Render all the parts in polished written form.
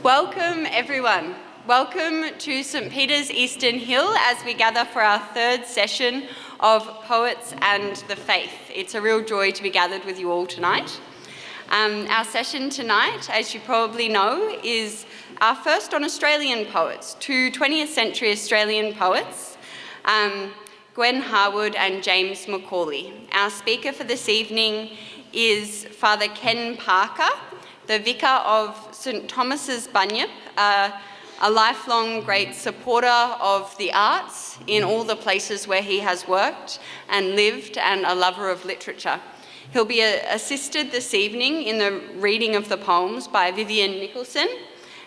Welcome everyone. Welcome to St Peter's Eastern Hill as we gather for our third session of Poets and the Faith. It's a real joy to be gathered with you all tonight. Our session tonight, as you probably know, is our first on Australian poets, two 20th century Australian poets, Gwen Harwood and James McAuley. Our speaker for this evening is Father Ken Parker, the vicar of St Thomas's Bunyip, a lifelong great supporter of the arts in all the places where he has worked and lived, and a lover of literature. He'll be assisted this evening in the reading of the poems by Vivian Nicholson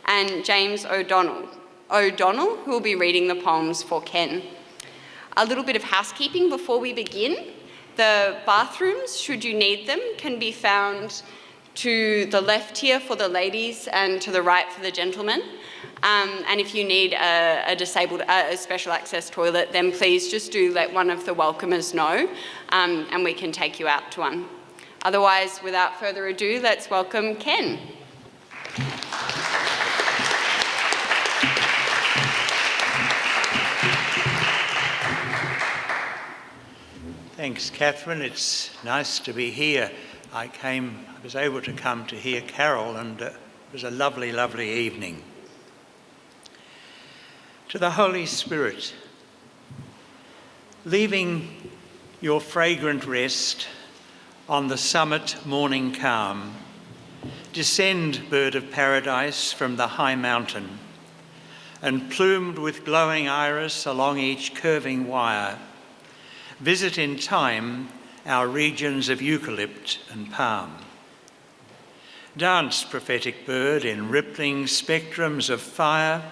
and James O'Donnell, who will be reading the poems for Ken. A little bit of housekeeping before we begin. The bathrooms, should you need them, can be found to the left here for the ladies and to the right for the gentlemen. And if you need a special access toilet, then please just do let one of the welcomers know, and we can take you out to one. Otherwise, without further ado, let's welcome Ken. Thanks, Catherine. It's nice to be here. I was able to come to hear Carol, and it was a lovely, lovely evening. To the Holy Spirit, leaving your fragrant rest on the summit morning calm, descend, bird of paradise, from the high mountain, and plumed with glowing iris along each curving wire, visit in time our regions of eucalypt and palm. Dance, prophetic bird, in rippling spectrums of fire,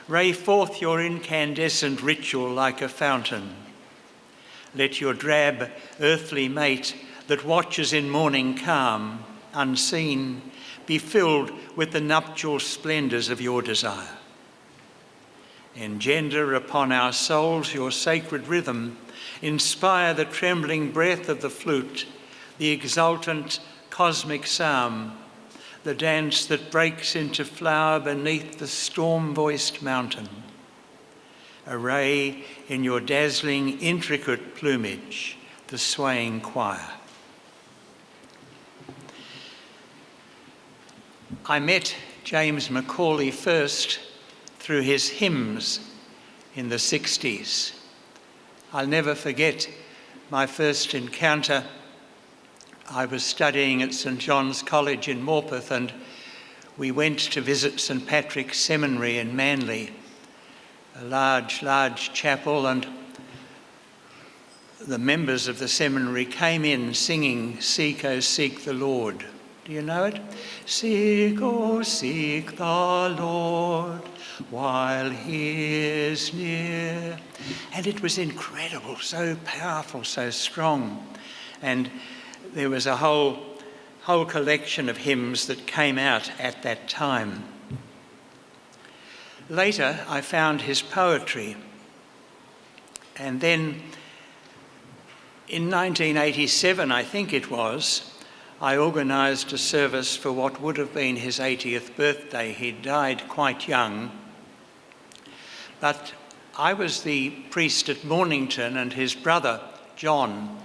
ray forth your incandescent ritual like a fountain. Let your drab earthly mate that watches in morning calm, unseen, be filled with the nuptial splendours of your desire. Engender upon our souls your sacred rhythm, inspire the trembling breath of the flute, the exultant cosmic psalm, the dance that breaks into flower beneath the storm-voiced mountain. Array in your dazzling, intricate plumage the swaying choir. I met James McAuley first through his hymns in the 60s. I'll never forget my first encounter. I was studying at St John's College in Morpeth, and we went to visit St Patrick's Seminary in Manly, a large, large chapel, and the members of the seminary came in singing, "Seek, O seek the Lord." Do you know it? Seek, O seek the Lord, while he is near. And it was incredible, so powerful, so strong. And there was a whole collection of hymns that came out at that time. Later, I found his poetry. And then in 1987, I think it was, I organised a service for what would have been his 80th birthday. He died quite young. But I was the priest at Mornington, and his brother, John,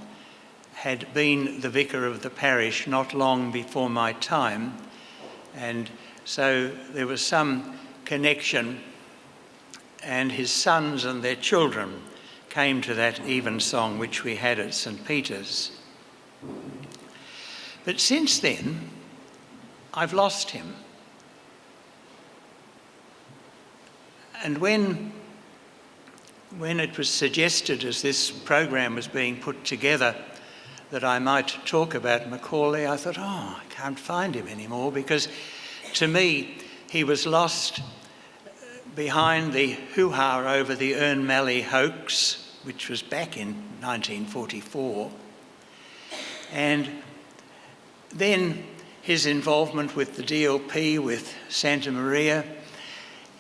had been the vicar of the parish not long before my time. And so there was some connection, and his sons and their children came to that evensong which we had at St Peter's. But since then, I've lost him. And when it was suggested as this program was being put together that I might talk about Macaulay, I thought, I can't find him anymore, because to me, he was lost behind the hoo-ha over the Ern Malley hoax, which was back in 1944. And then his involvement with the DLP, with Santa Maria,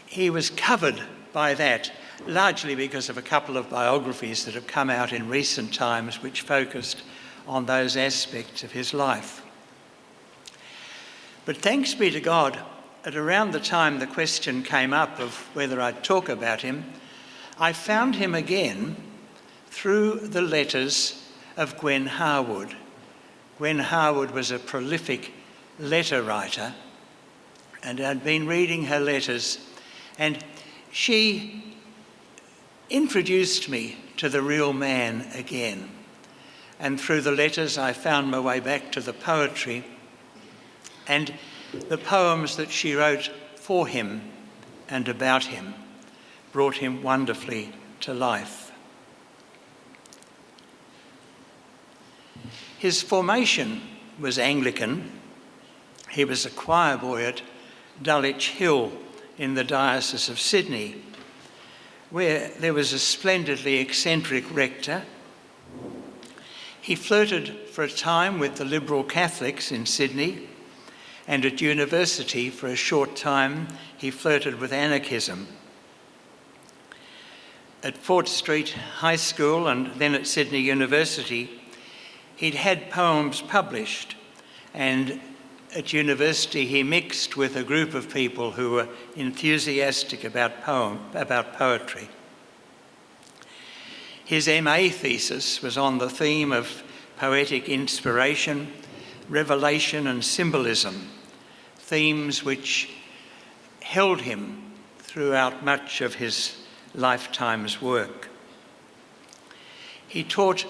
he was covered by that, largely because of a couple of biographies that have come out in recent times which focused on those aspects of his life. But thanks be to God, at around the time the question came up of whether I'd talk about him, I found him again through the letters of Gwen Harwood. Gwen Harwood was a prolific letter writer, and I'd been reading her letters, and she introduced me to the real man again. And through the letters I found my way back to the poetry, and the poems that she wrote for him and about him brought him wonderfully to life. His formation was Anglican. He was a choir boy at Dulwich Hill in the Diocese of Sydney, where there was a splendidly eccentric rector. He flirted for a time with the Liberal Catholics in Sydney, and at university for a short time he flirted with anarchism. At Fort Street High School and then at Sydney University, he'd had poems published, and at university he mixed with a group of people who were enthusiastic about poetry. His MA thesis was on the theme of poetic inspiration, revelation and symbolism, themes which held him throughout much of his lifetime's work. He taught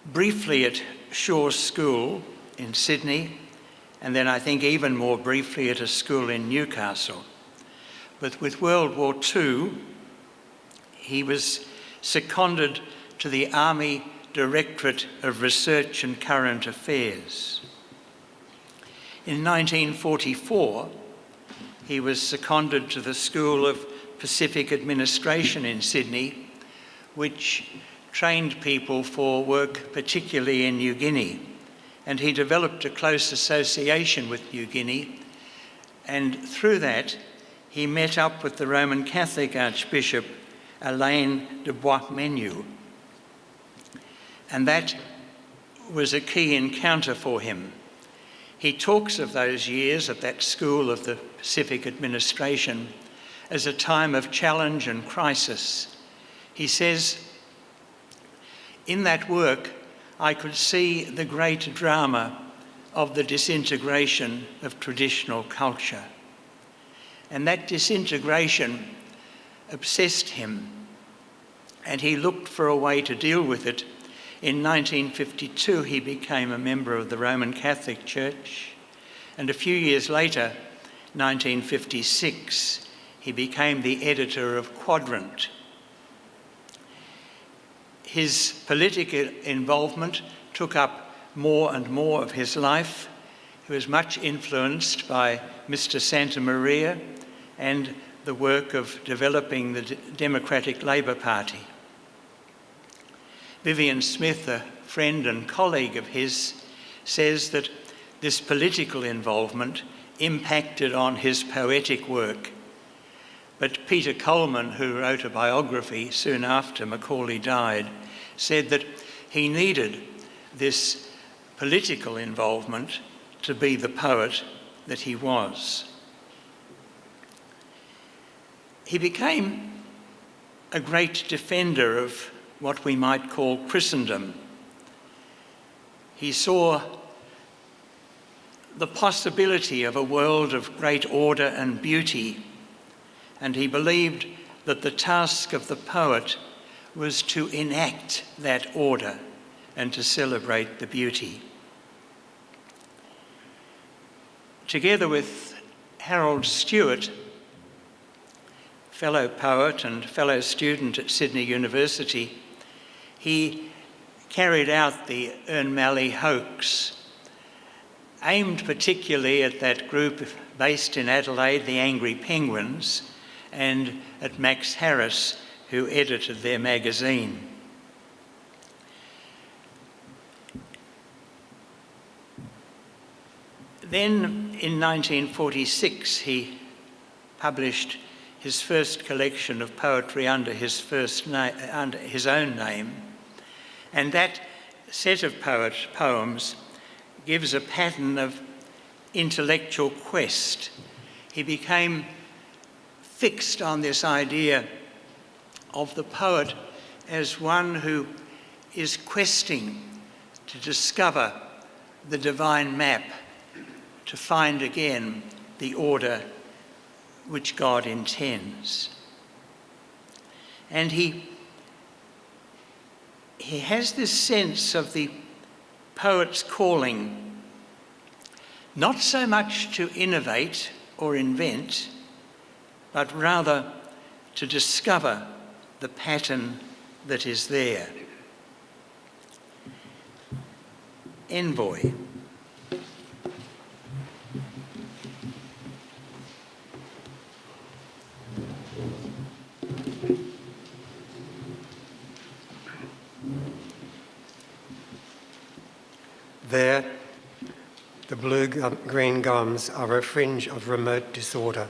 briefly at Shaw's School in Sydney, and then I think even more briefly at a school in Newcastle. But with World War II, he was seconded to the Army Directorate of Research and Current Affairs. In 1944, he was seconded to the School of Pacific Administration in Sydney, which trained people for work particularly in New Guinea. And he developed a close association with New Guinea, and through that he met up with the Roman Catholic Archbishop Alain de Boismenu, and that was a key encounter for him. He talks of those years at that school of the Pacific Administration as a time of challenge and crisis. He says, "In that work, I could see the great drama of the disintegration of traditional culture. And that disintegration obsessed him, and he looked for a way to deal with it. In 1952, he became a member of the Roman Catholic Church, and a few years later, 1956, he became the editor of Quadrant. His political involvement took up more and more of his life. He was much influenced by Mr. Santa Maria and the work of developing the Democratic Labour Party. Vivian Smith, a friend and colleague of his, says that this political involvement impacted on his poetic work. But Peter Coleman, who wrote a biography soon after Macaulay died, said that he needed this political involvement to be the poet that he was. He became a great defender of what we might call Christendom. He saw the possibility of a world of great order and beauty, and he believed that the task of the poet was to enact that order and to celebrate the beauty. Together with Harold Stewart, fellow poet and fellow student at Sydney University, he carried out the Ern Malley hoax, aimed particularly at that group based in Adelaide, the Angry Penguins, and at Max Harris, who edited their magazine. Then in 1946, he published his first collection of poetry under his own name, and that set of poems gives a pattern of intellectual quest. he became fixed on this idea of the poet as one who is questing to discover the divine map, to find again the order which God intends. And he has this sense of the poet's calling, not so much to innovate or invent, but rather to discover the pattern that is there. Envoy. There, the blue-green gums are a fringe of remote disorder,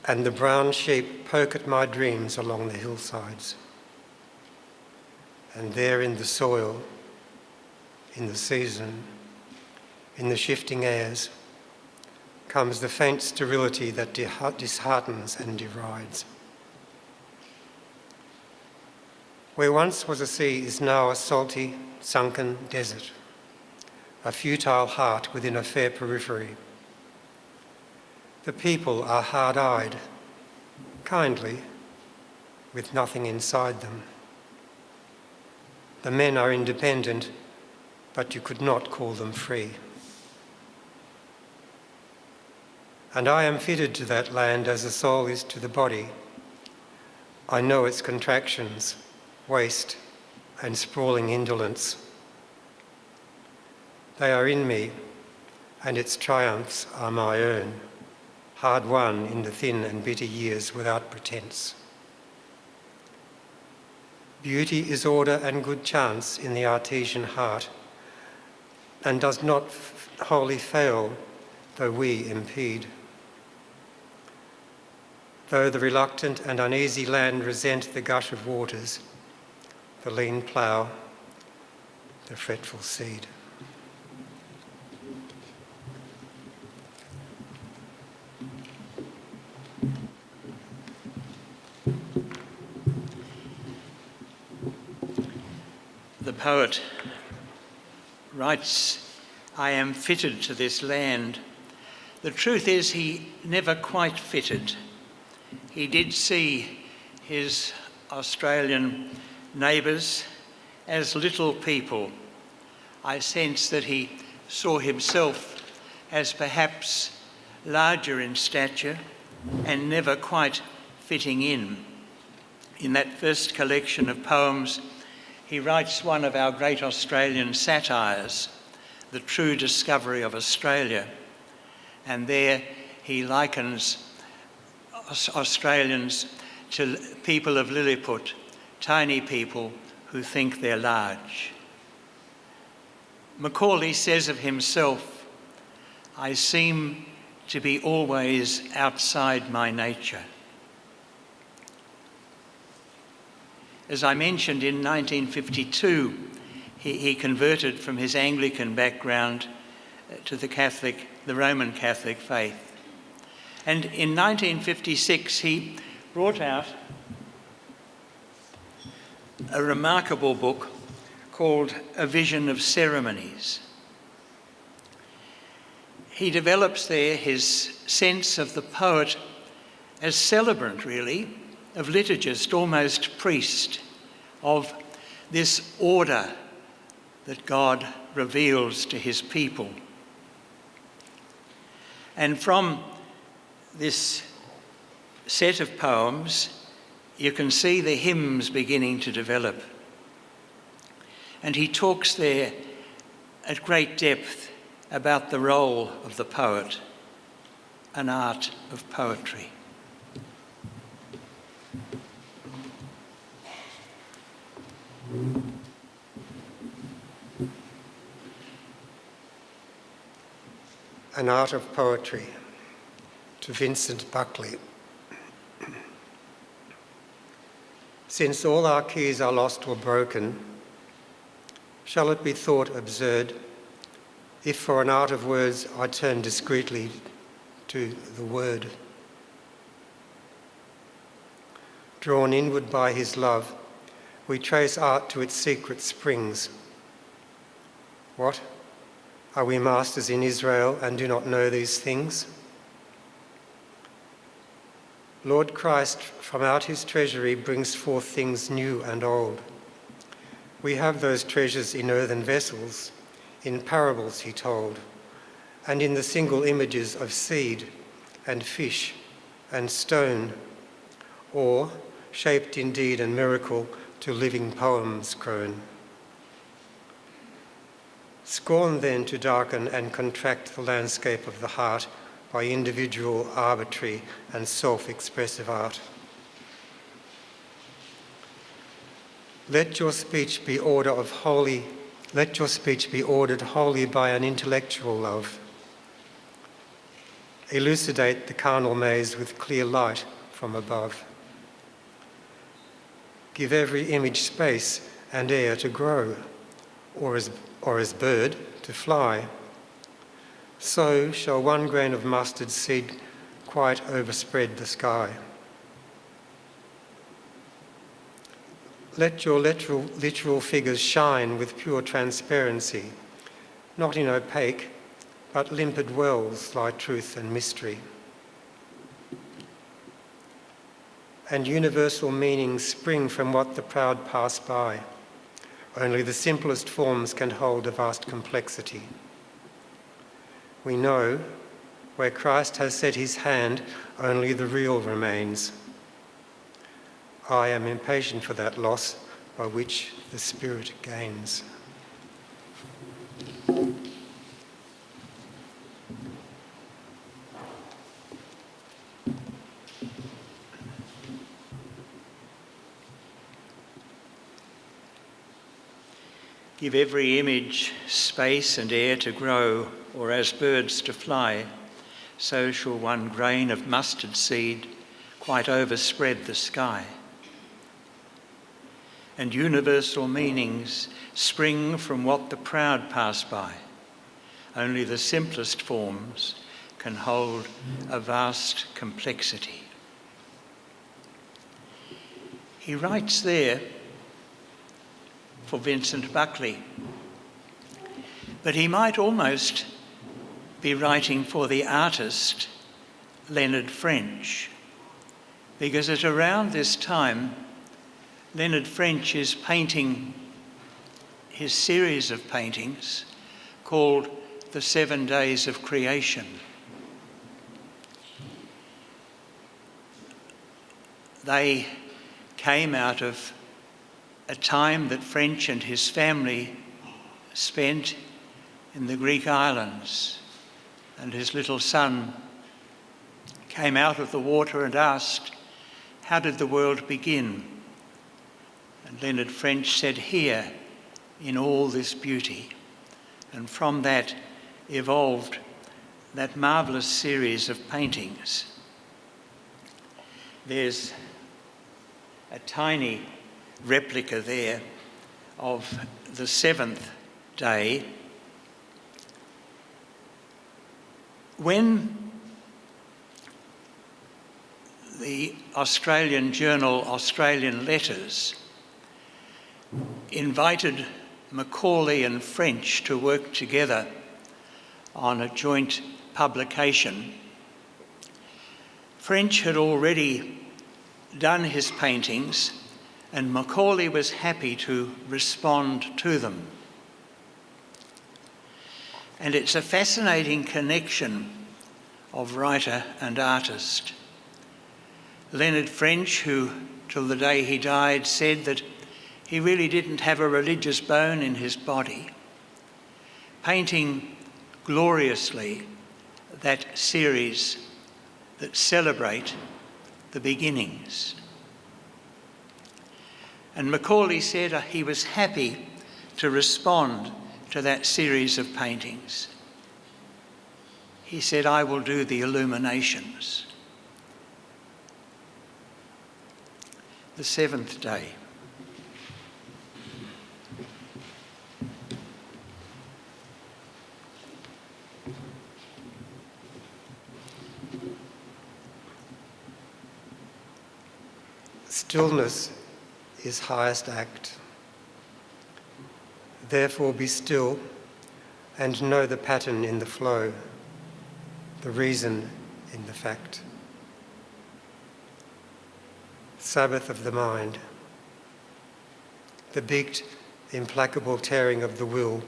and the brown sheep poke at my dreams along the hillsides. And there in the soil, in the season, in the shifting airs, comes the faint sterility that disheartens and derides. Where once was a sea is now a salty, sunken desert, a futile heart within a fair periphery. The people are hard-eyed, kindly, with nothing inside them. The men are independent, but you could not call them free. And I am fitted to that land as the soul is to the body. I know its contractions, waste, and sprawling indolence. They are in me, and its triumphs are my own, hard won in the thin and bitter years without pretence. Beauty is order and good chance in the artesian heart, and does not wholly fail, though we impede. Though the reluctant and uneasy land resent the gush of waters, the lean plough, the fretful seed. The poet writes, I am fitted to this land. The truth is he never quite fitted. He did see his Australian neighbours as little people. I sense that he saw himself as perhaps larger in stature and never quite fitting in. In that first collection of poems, he writes one of our great Australian satires, The True Discovery of Australia. And there he likens Australians to people of Lilliput, tiny people who think they're large. Macaulay says of himself, I seem to be always outside my nature. As I mentioned, in 1952, he converted from his Anglican background to the Roman Catholic faith. And in 1956, he brought out a remarkable book called A Vision of Ceremonies. He develops there his sense of the poet as celebrant, really, of liturgist, almost priest, of this order that God reveals to his people. And from this set of poems, you can see the hymns beginning to develop. And he talks there at great depth about the role of the poet, an art of poetry. An Art of Poetry, to Vincent Buckley. Since all our keys are lost or broken, shall it be thought absurd if for an art of words I turn discreetly to the Word. Drawn inward by his love, we trace art to its secret springs. What? Are we masters in Israel and do not know these things? Lord Christ, from out his treasury, brings forth things new and old. We have those treasures in earthen vessels, in parables he told, and in the single images of seed and fish and stone, or, shaped in deed and miracle, to living poems grown. Scorn then to darken and contract the landscape of the heart by individual, arbitrary and self-expressive art. Let your speech be ordered wholly by an intellectual love. Elucidate the carnal maze with clear light from above. Give every image space and air to grow, or as bird to fly. So shall one grain of mustard seed quite overspread the sky. Let your literal figures shine with pure transparency, not in opaque, but limpid wells lie truth and mystery. And universal meanings spring from what the proud pass by. Only the simplest forms can hold a vast complexity. We know, where Christ has set his hand, only the real remains. I am impatient for that loss by which the Spirit gains. Give every image space and air to grow, or as birds to fly, so shall one grain of mustard seed quite overspread the sky. And universal meanings spring from what the proud pass by. Only the simplest forms can hold a vast complexity. He writes there for Vincent Buckley, but he might almost be writing for the artist Leonard French, because at around this time Leonard French is painting his series of paintings called The 7 Days of Creation. They came out of a time that French and his family spent in the Greek islands, and his little son came out of the water and asked, "How did the world begin?" And Leonard French said, "Here, in all this beauty." And from that evolved that marvellous series of paintings. There's a tiny replica there of the 7th day. When the Australian journal Australian Letters invited McAuley and French to work together on a joint publication, French had already done his paintings and McAuley was happy to respond to them. And it's a fascinating connection of writer and artist. Leonard French, who till the day he died said that he really didn't have a religious bone in his body, painting gloriously that series that celebrate the beginnings. And McAuley said he was happy to respond to that series of paintings. He said, "I will do the illuminations." The 7th day. Stillness is highest act. Therefore be still and know the pattern in the flow, the reason in the fact. Sabbath of the mind. The big, implacable tearing of the will,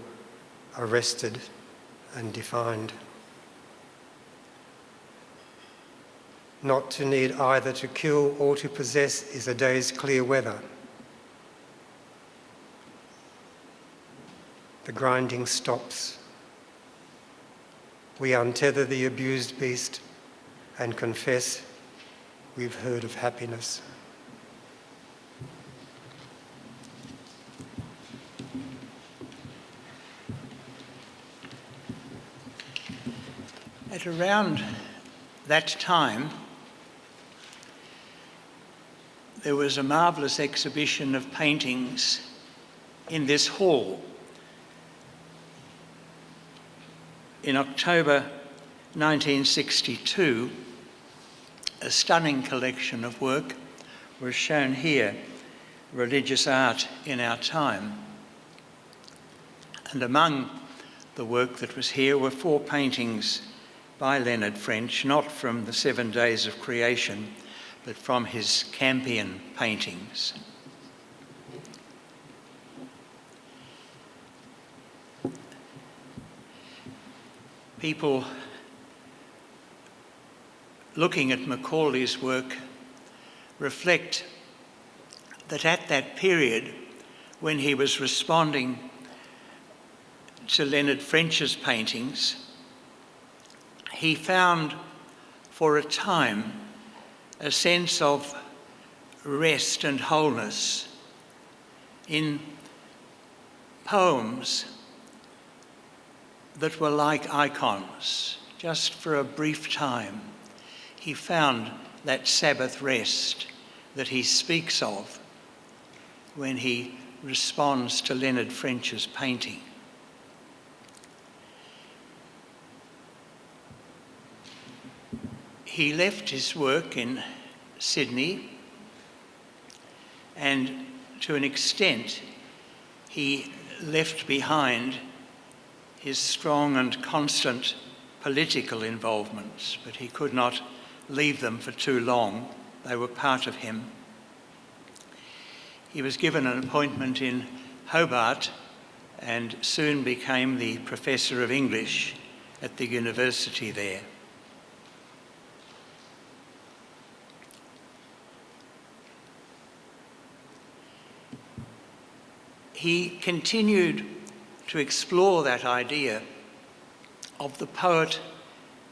arrested and defined. Not to need either to kill or to possess is a day's clear weather. The grinding stops. We untether the abused beast and confess we've heard of happiness. At around that time, there was a marvellous exhibition of paintings in this hall. In October 1962, a stunning collection of work was shown here, Religious Art in Our Time. And among the work that was here were 4 paintings by Leonard French, not from the 7 Days of Creation, but from his Campion paintings. People looking at Macaulay's work reflect that at that period, when he was responding to Leonard French's paintings, he found for a time a sense of rest and wholeness in poems that were like icons. Just for a brief time, he found that Sabbath rest that he speaks of when he responds to Leonard French's painting. He left his work in Sydney, and to an extent, he left behind his strong and constant political involvements, but he could not leave them for too long. They were part of him. He was given an appointment in Hobart and soon became the Professor of English at the university there. He continued to explore that idea of the poet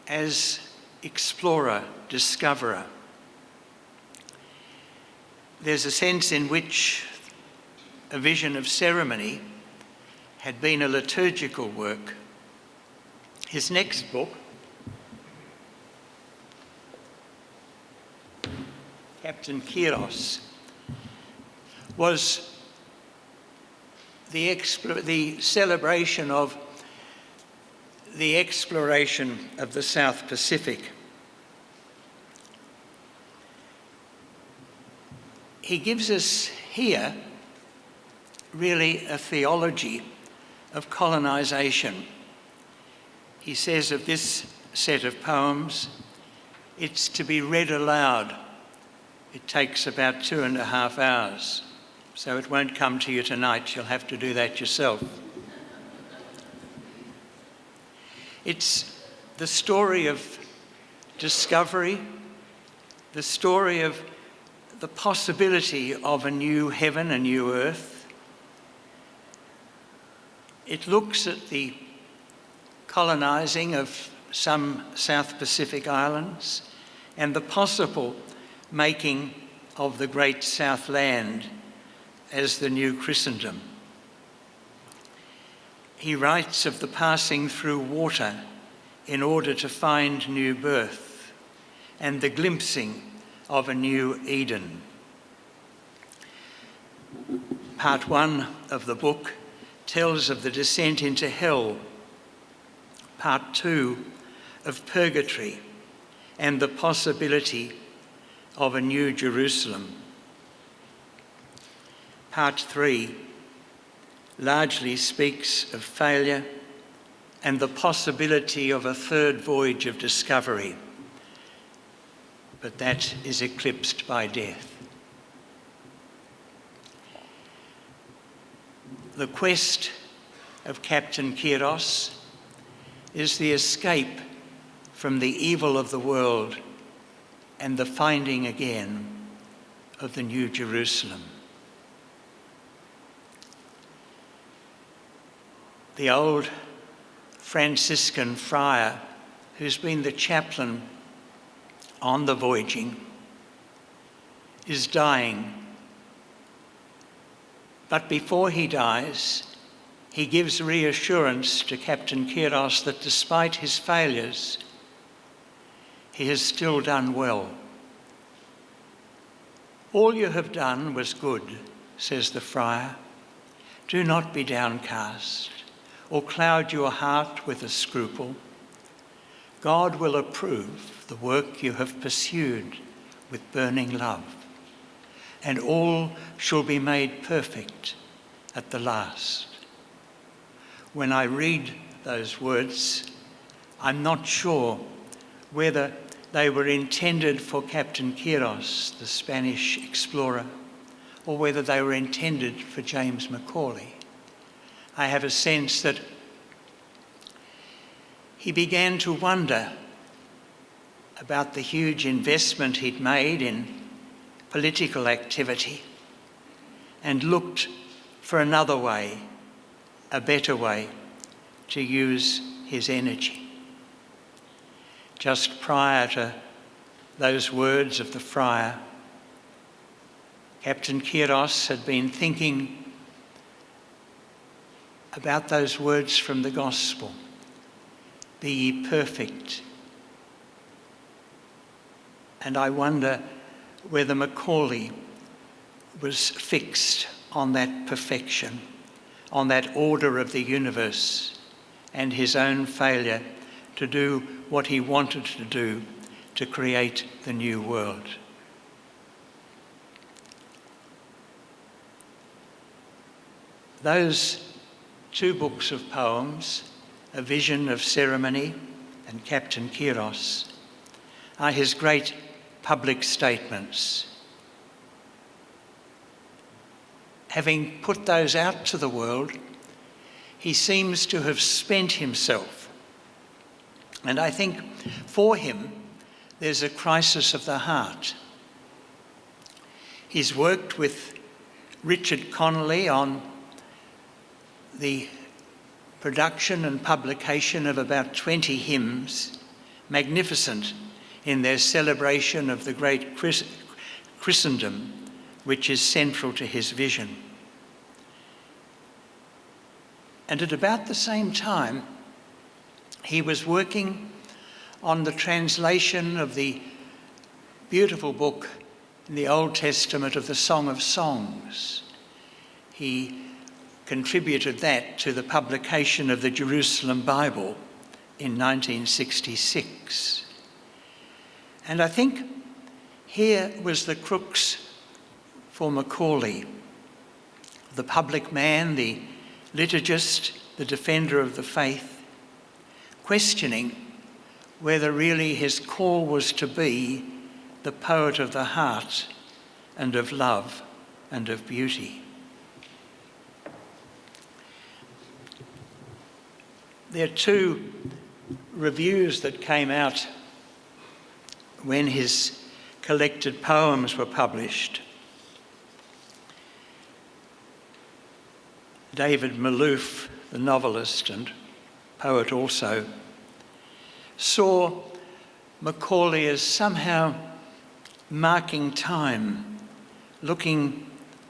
as explorer, discoverer. There's a sense in which a vision of ceremony had been a liturgical work. His next book, Captain Kyros, was the celebration of the exploration of the South Pacific. He gives us here really a theology of colonisation. He says of this set of poems, it's to be read aloud. It takes about 2.5 hours. So it won't come to you tonight, you'll have to do that yourself. It's the story of discovery, the story of the possibility of a new heaven, a new earth. It looks at the colonising of some South Pacific islands and the possible making of the great Southland as the new Christendom. He writes of the passing through water in order to find new birth and the glimpsing of a new Eden. Part 1 of the book tells of the descent into hell. Part 2 of purgatory and the possibility of a new Jerusalem. Part 3 largely speaks of failure and the possibility of a third voyage of discovery, but that is eclipsed by death. The quest of Captain Kiros is the escape from the evil of the world and the finding again of the New Jerusalem. The old Franciscan friar who's been the chaplain on the voyaging is dying. But before he dies, he gives reassurance to Captain Kiros that despite his failures, he has still done well. "All you have done was good," says the friar. "Do not be downcast or cloud your heart with a scruple. God will approve the work you have pursued with burning love, and all shall be made perfect at the last." When I read those words, I'm not sure whether they were intended for Captain Kiros, the Spanish explorer, or whether they were intended for James McAuley. I have a sense that he began to wonder about the huge investment he'd made in political activity and looked for another way, a better way to use his energy. Just prior to those words of the friar, Captain Kiros had been thinking about those words from the Gospel, "Be ye perfect." And I wonder whether McAuley was fixed on that perfection, on that order of the universe, and his own failure to do what he wanted to do to create the new world. Those two books of poems, A Vision of Ceremony and Captain Kiros, are his great public statements. Having put those out to the world, he seems to have spent himself. And I think for him, there's a crisis of the heart. He's worked with Richard Connolly on the production and publication of about 20 hymns, magnificent in their celebration of the great Christendom, which is central to his vision. And at about the same time, he was working on the translation of the beautiful book in the Old Testament of the Song of Songs. He contributed that to the publication of the Jerusalem Bible in 1966. And I think here was the crux for McAuley, the public man, the liturgist, the defender of the faith, questioning whether really his call was to be the poet of the heart and of love and of beauty. There are two reviews that came out when his collected poems were published. David Malouf, the novelist and poet also, saw McAuley as somehow marking time, looking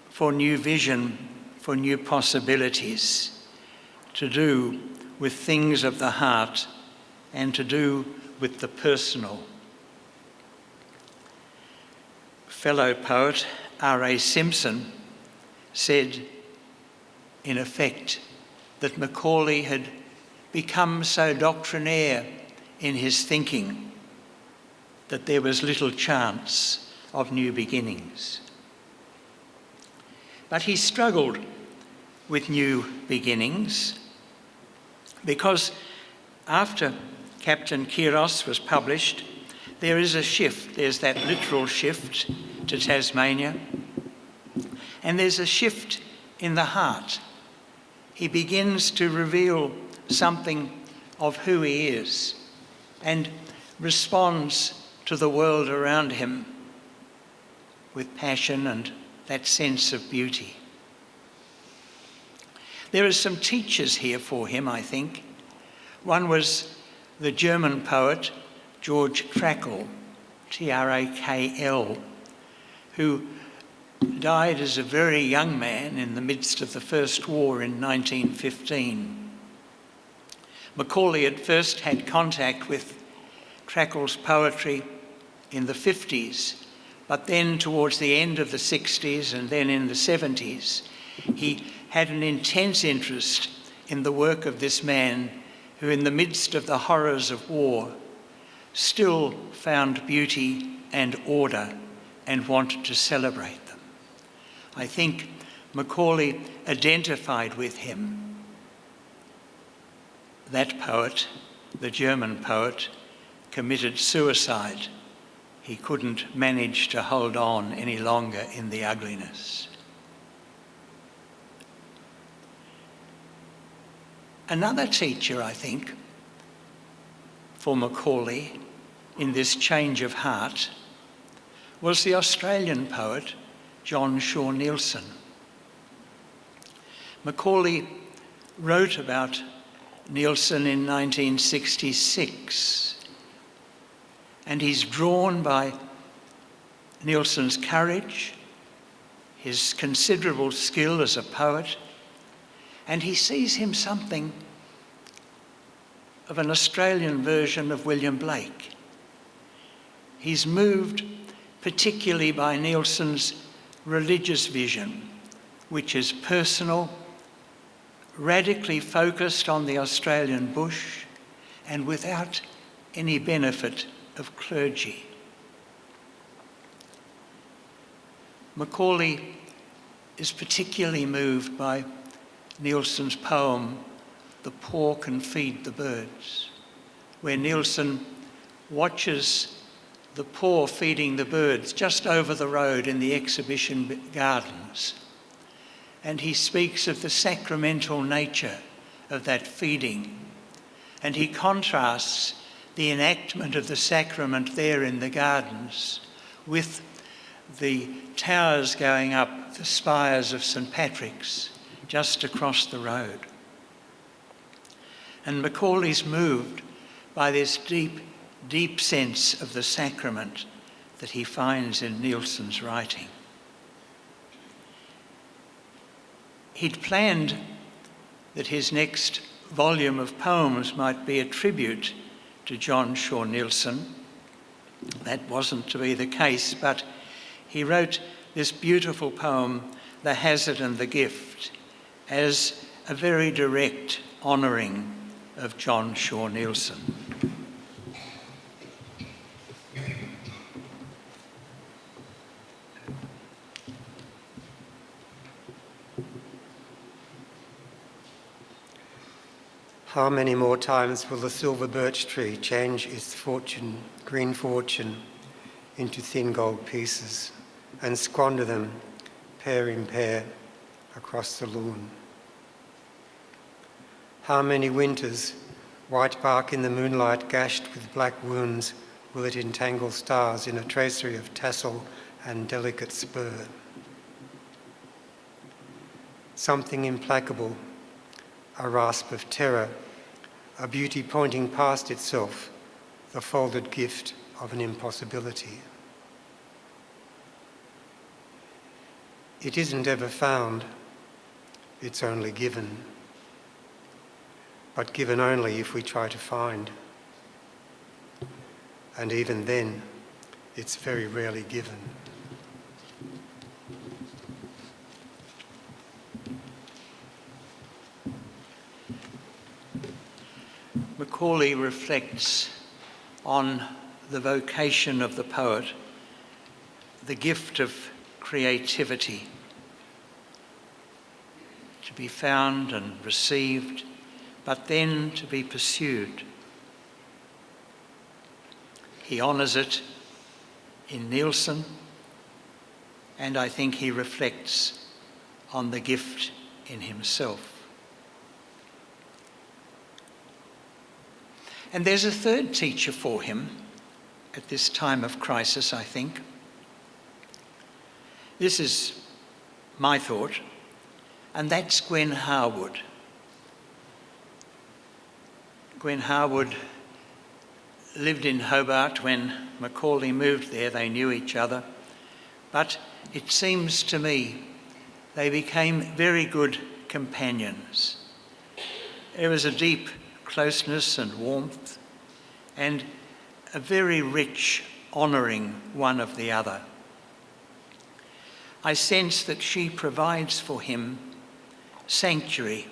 for new vision, for new possibilities, to do with things of the heart and to do with the personal. Fellow poet R.A. Simpson said, in effect, that McAuley had become so doctrinaire in his thinking that there was little chance of new beginnings. But he struggled with new beginnings because after Captain Kiros was published, there is a shift. There's that literal shift to Tasmania, and there's a shift in the heart. He begins to reveal something of who he is and responds to the world around him with passion and that sense of beauty. There are some teachers here for him, I think. One was the German poet George Trakl, Trakl, who died as a very young man in the midst of the First War in 1915. McAuley at first had contact with Trakl's poetry in the 50s, but then towards the end of the 60s and then in the 70s, he had an intense interest in the work of this man who, in the midst of the horrors of war, still found beauty and order and wanted to celebrate them. I think McAuley identified with him. That poet, the German poet, committed suicide. He couldn't manage to hold on any longer in the ugliness. Another teacher, I think, for McAuley in this change of heart was the Australian poet John Shaw Neilson. McAuley wrote about Neilson in 1966, and he's drawn by Neilson's courage, his considerable skill as a poet, and he sees him something of an Australian version of William Blake. He's moved particularly by Neilson's religious vision, which is personal, radically focused on the Australian bush, and without any benefit of clergy. McAuley is particularly moved by Neilson's poem, "The Poor Can Feed the Birds," where Neilson watches the poor feeding the birds just over the road in the exhibition gardens. And he speaks of the sacramental nature of that feeding. And he contrasts the enactment of the sacrament there in the gardens with the towers going up, the spires of St. Patrick's, just across the road. And McAuley's moved by this deep, deep sense of the sacrament that he finds in Neilson's writing. He'd planned that his next volume of poems might be a tribute to John Shaw Neilson. That wasn't to be the case, but he wrote this beautiful poem, "The Hazard and the Gift," as a very direct honouring of John Shaw Neilson. How many more times will the silver birch tree change its fortune, green fortune, into thin gold pieces and squander them pair in pair across the lawn? How many winters, white bark in the moonlight gashed with black wounds, will it entangle stars in a tracery of tassel and delicate spur? Something implacable, a rasp of terror, a beauty pointing past itself, the folded gift of an impossibility. It isn't ever found, it's only given. But given only if we try to find. And even then, it's very rarely given. McAuley reflects on the vocation of the poet, the gift of creativity. to be found and received, but then to be pursued. He honours it in Nielsen, and I think he reflects on the gift in himself. And there's a third teacher for him at this time of crisis, I think. This is my thought, and that's Gwen Harwood. Gwen Harwood lived in Hobart when McAuley moved there. They knew each other, but it seems to me they became very good companions. There was a deep closeness and warmth, and a very rich honouring one of the other. I sense that she provides for him sanctuary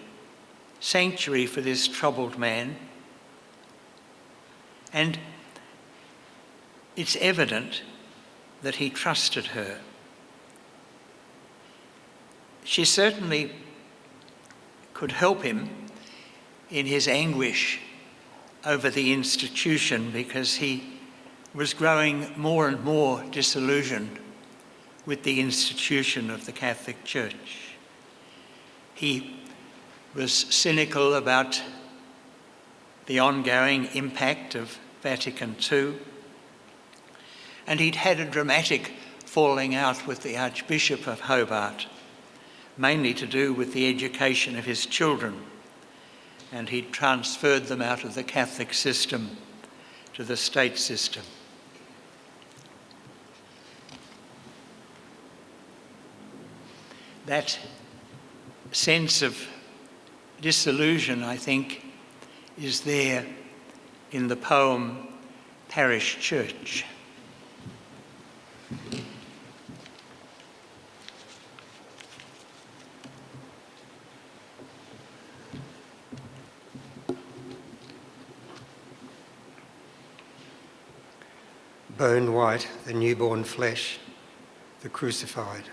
for this troubled man, and it's evident that he trusted her. She certainly could help him in his anguish over the institution, because he was growing more and more disillusioned with the institution of the Catholic Church. He was cynical about the ongoing impact of Vatican II, and he'd had a dramatic falling out with the Archbishop of Hobart, mainly to do with the education of his children, and he'd transferred them out of the Catholic system to the state system. That sense of disillusion, I think, is there in the poem Parish Church. Bone white, the newborn flesh, the crucified,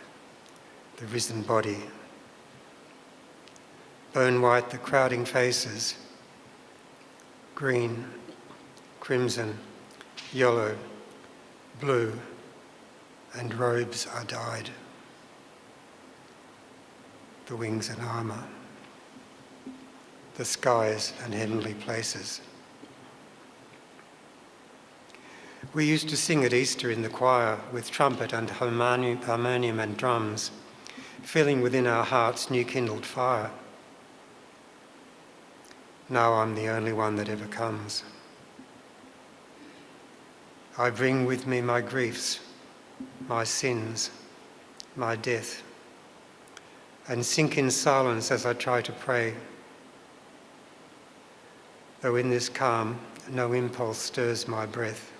the risen body. Bone white, the crowding faces, green, crimson, yellow, blue, and robes are dyed. The wings and armour, the skies and heavenly places. We used to sing at Easter in the choir with trumpet and harmonium and drums, filling within our hearts new-kindled fire. Now I'm the only one that ever comes. I bring with me my griefs, my sins, my death, and sink in silence as I try to pray. Though in this calm, no impulse stirs my breath.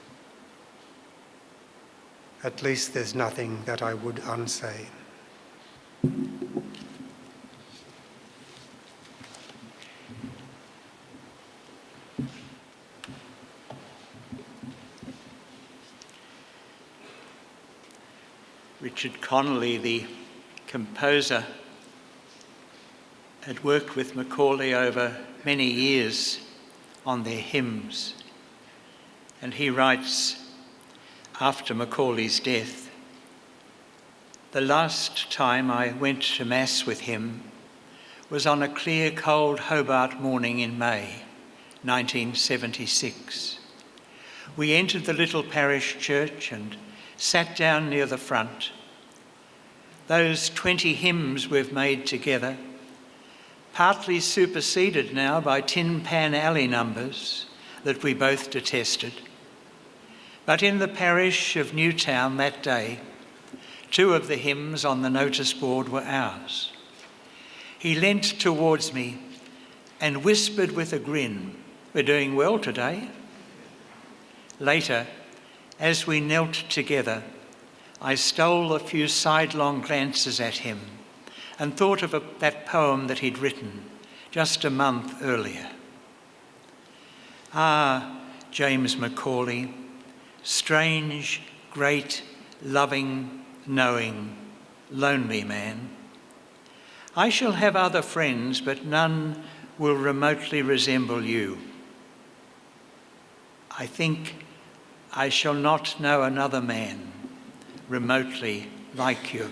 At least there's nothing that I would unsay. Richard Connolly, the composer, had worked with McAuley over many years on their hymns, and he writes, after McAuley's death, "The last time I went to Mass with him was on a clear, cold Hobart morning in May 1976. We entered the little parish church and sat down near the front. Those 20 hymns we've made together, partly superseded now by Tin Pan Alley numbers that we both detested. But in the parish of Newtown that day, 2 of the hymns on the notice board were ours. He leant towards me and whispered with a grin, 'We're doing well today.' Later, as we knelt together, I stole a few sidelong glances at him and thought of that poem that he'd written just a month earlier. Ah, James McAuley, strange, great, loving, knowing, lonely man. I shall have other friends, but none will remotely resemble you. I think I shall not know another man remotely like you.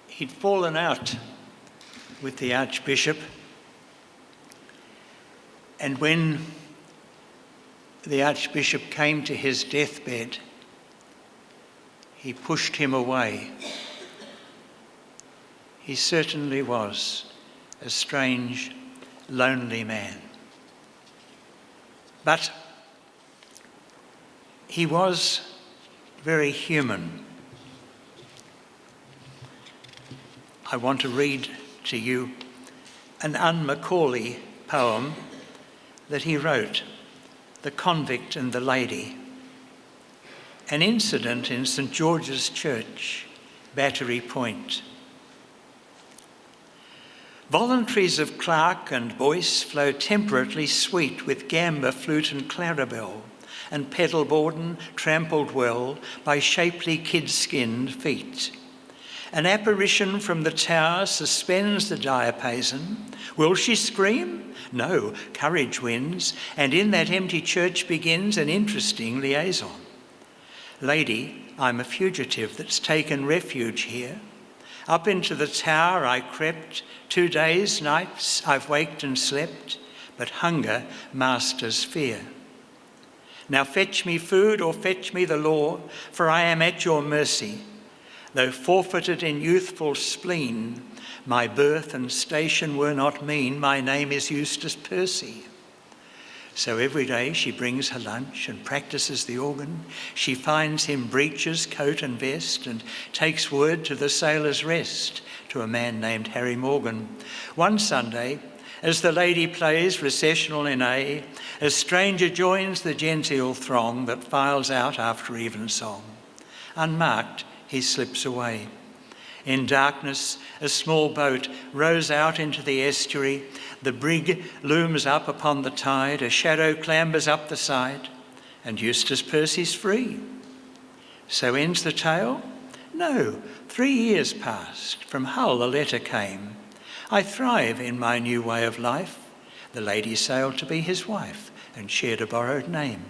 He'd fallen out with the Archbishop, and when the Archbishop came to his deathbed, he pushed him away. He certainly was a strange, lonely man. But he was very human. I want to read to you an McAuley poem that he wrote, The Convict and the Lady. An incident in St George's Church, Battery Point. Voluntaries of Clark and Boyce flow temperately sweet with gamba, flute and clarabelle, and pedal borden trampled well by shapely kid-skinned feet. An apparition from the tower suspends the diapason. Will she scream? No, courage wins, and in that empty church begins an interesting liaison. Lady, I'm a fugitive that's taken refuge here. Up into the tower I crept, 2 days, nights I've waked and slept, but hunger masters fear. Now fetch me food or fetch me the law, for I am at your mercy. Though forfeited in youthful spleen, my birth and station were not mean, my name is Eustace Percy. So every day she brings her lunch and practices the organ. She finds him breeches, coat and vest, and takes word to the Sailor's Rest, to a man named Harry Morgan. One Sunday, as the lady plays recessional in A, a stranger joins the genteel throng that files out after evensong. Unmarked, he slips away. In darkness, a small boat rows out into the estuary. The brig looms up upon the tide. A shadow clambers up the side, and Eustace Percy's free. So ends the tale? No, 3 years passed. From Hull a letter came. I thrive in my new way of life. The lady sailed to be his wife and shared a borrowed name.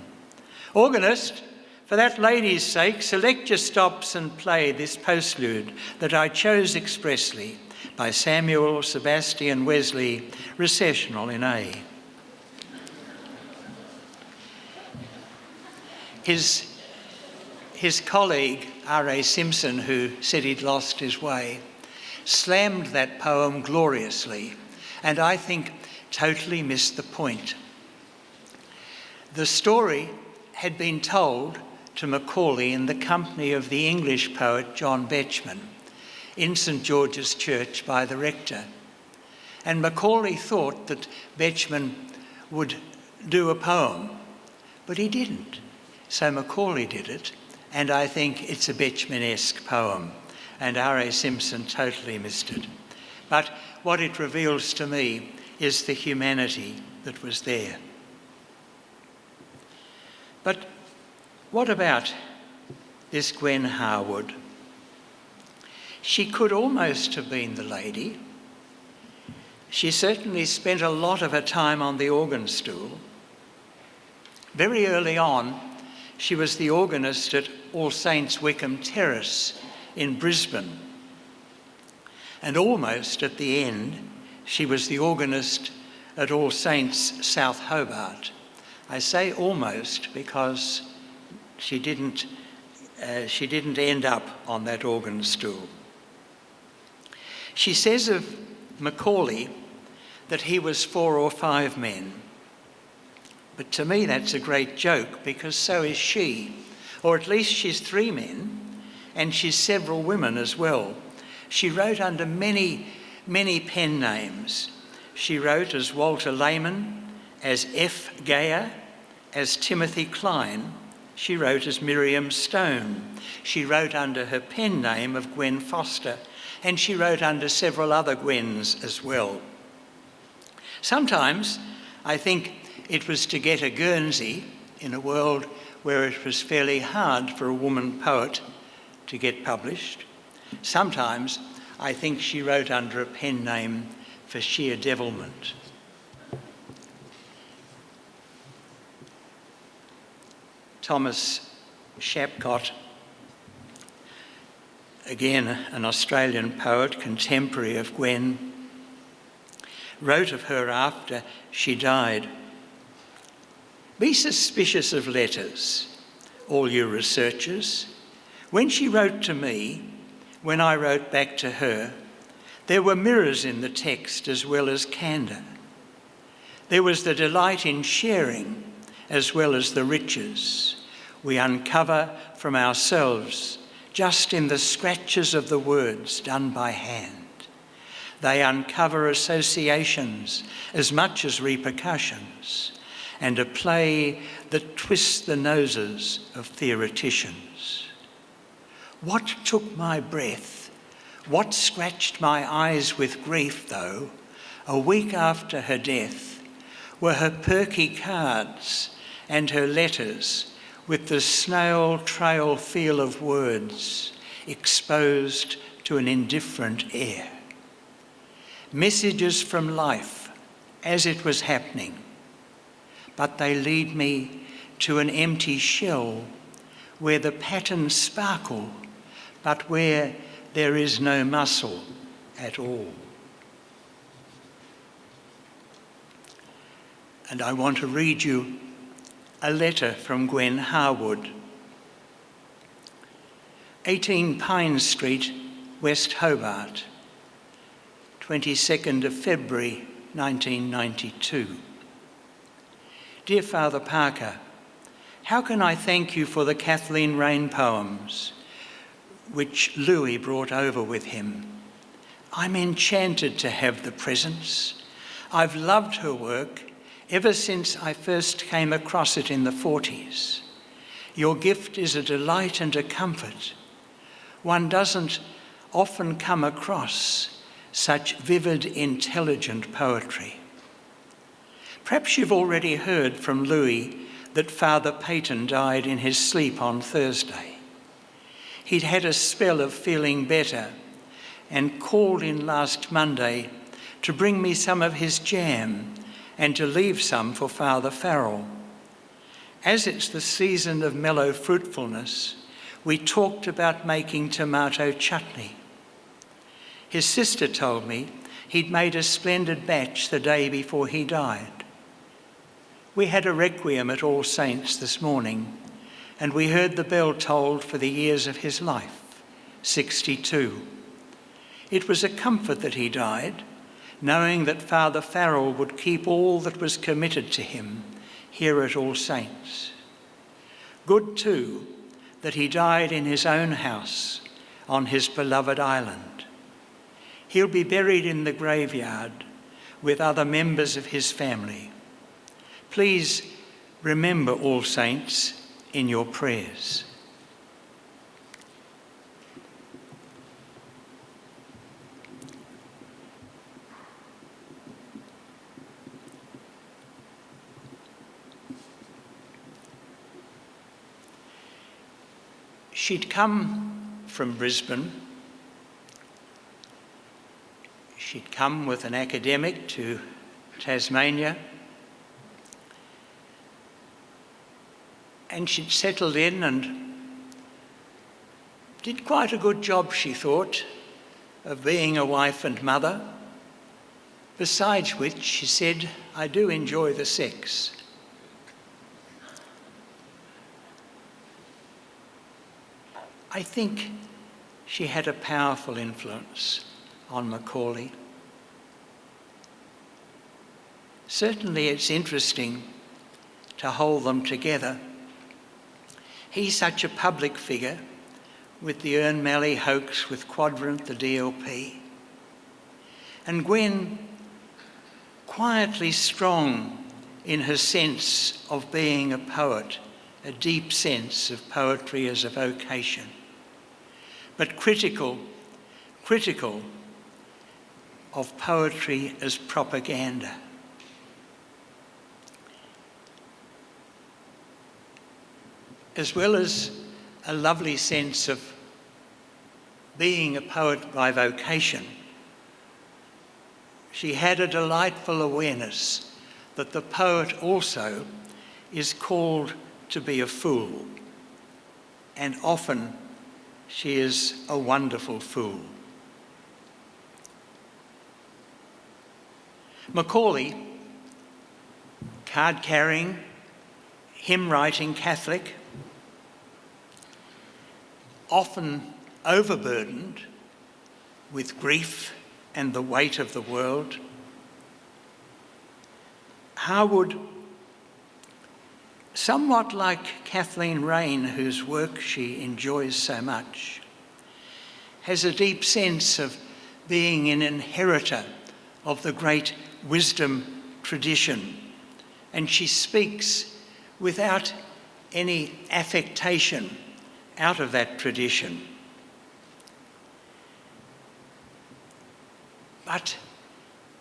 Organist, for that lady's sake, select your stops and play this postlude that I chose expressly by Samuel Sebastian Wesley, recessional in A. His colleague, R.A. Simpson, who said he'd lost his way, slammed that poem gloriously, and I think totally missed the point. The story had been told to Macaulay in the company of the English poet John Betjeman in St George's Church by the rector. And Macaulay thought that Betjeman would do a poem, but he didn't. So Macaulay did it, and I think it's a Betjeman-esque poem, and R.A. Simpson totally missed it. But what it reveals to me is the humanity that was there. But what about this Gwen Harwood? She could almost have been the lady. She certainly spent a lot of her time on the organ stool. Very early on, she was the organist at All Saints Wickham Terrace in Brisbane. And almost at the end, she was the organist at All Saints South Hobart. I say almost because she didn't end up on that organ stool. She says of Macaulay that he was 4 or 5 men. But to me that's a great joke, because so is she. Or at least she's 3 men, and she's several women as well. She wrote under many, many pen names. She wrote as Walter Layman, as F. Geyer, as Timothy Klein. She wrote as Miriam Stone. She wrote under her pen name of Gwen Foster, and she wrote under several other Gwens as well. Sometimes I think it was to get a Guernsey in a world where it was fairly hard for a woman poet to get published. Sometimes I think she wrote under a pen name for sheer devilment. Thomas Shapcott, again an Australian poet, contemporary of Gwen, wrote of her after she died, "Be suspicious of letters, all you researchers. When she wrote to me, when I wrote back to her, there were mirrors in the text as well as candour. There was the delight in sharing as well as the riches we uncover from ourselves just in the scratches of the words done by hand. They uncover associations as much as repercussions, and a play that twists the noses of theoreticians. What took my breath, what scratched my eyes with grief, though, a week after her death, were her perky cards and her letters with the snail trail feel of words exposed to an indifferent air. Messages from life as it was happening, but they lead me to an empty shell where the patterns sparkle, but where there is no muscle at all." And I want to read you a letter from Gwen Harwood. 18 Pine Street, West Hobart, 22nd of February 1992. Dear Father Parker, how can I thank you for the Kathleen Rain poems which Louis brought over with him? I'm enchanted to have the presents. I've loved her work ever since I first came across it in the 40s. Your gift is a delight and a comfort. One doesn't often come across such vivid, intelligent poetry. Perhaps you've already heard from Louis that Father Peyton died in his sleep on Thursday. He'd had a spell of feeling better and called in last Monday to bring me some of his jam and to leave some for Father Farrell. As it's the season of mellow fruitfulness, we talked about making tomato chutney. His sister told me he'd made a splendid batch the day before he died. We had a requiem at All Saints this morning, and we heard the bell tolled for the years of his life, 62. It was a comfort that he died, knowing that Father Farrell would keep all that was committed to him here at All Saints. Good too that he died in his own house on his beloved island. He'll be buried in the graveyard with other members of his family. Please remember All Saints in your prayers. She'd come from Brisbane. She'd come with an academic to Tasmania. And she'd settled in and did quite a good job, she thought, of being a wife and mother. Besides which, she said, I do enjoy the sex. I think she had a powerful influence on McAuley. Certainly it's interesting to hold them together. He's such a public figure with the Ern Malley hoax with Quadrant, the DLP. And Gwen, quietly strong in her sense of being a poet, a deep sense of poetry as a vocation, but critical of poetry as propaganda. as well as a lovely sense of being a poet by vocation, she had a delightful awareness that the poet also is called to be a fool, and often she is a wonderful fool. McAuley, card-carrying, hymn-writing Catholic, often overburdened with grief and the weight of the world. Harwood, somewhat like Kathleen Raine, whose work she enjoys so much, has a deep sense of being an inheritor of the great wisdom tradition, and she speaks without any affectation out of that tradition. But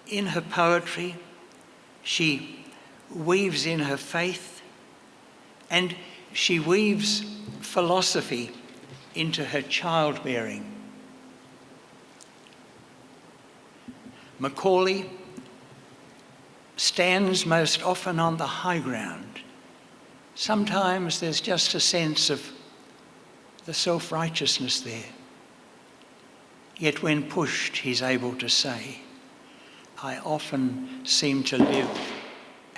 in her poetry, she weaves in her faith, and she weaves philosophy into her childbearing. McAuley stands most often on the high ground. Sometimes there's just a sense of the self-righteousness there. Yet when pushed, he's able to say, I often seem to live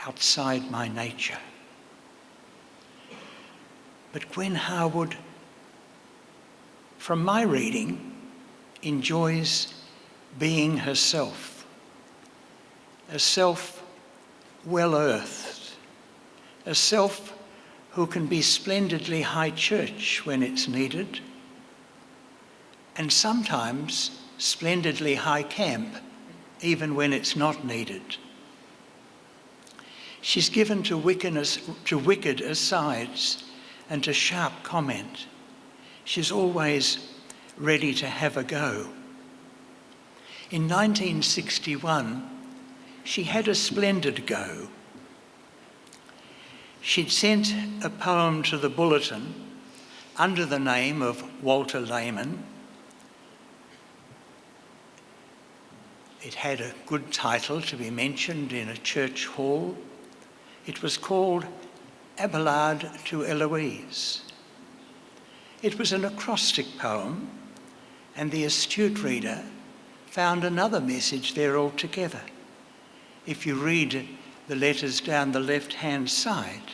outside my nature. But Gwen Harwood, from my reading, enjoys being herself, a self well-earthed, a self who can be splendidly high church when it's needed, and sometimes splendidly high camp, even when it's not needed. She's given to wicked asides and to sharp comment. She's always ready to have a go. In 1961, she had a splendid go. She'd sent a poem to the Bulletin under the name of Walter Layman. It had a good title to be mentioned in a church hall. It was called Abelard to Eloise. It was an acrostic poem, and the astute reader found another message there altogether. If you read the letters down the left-hand side,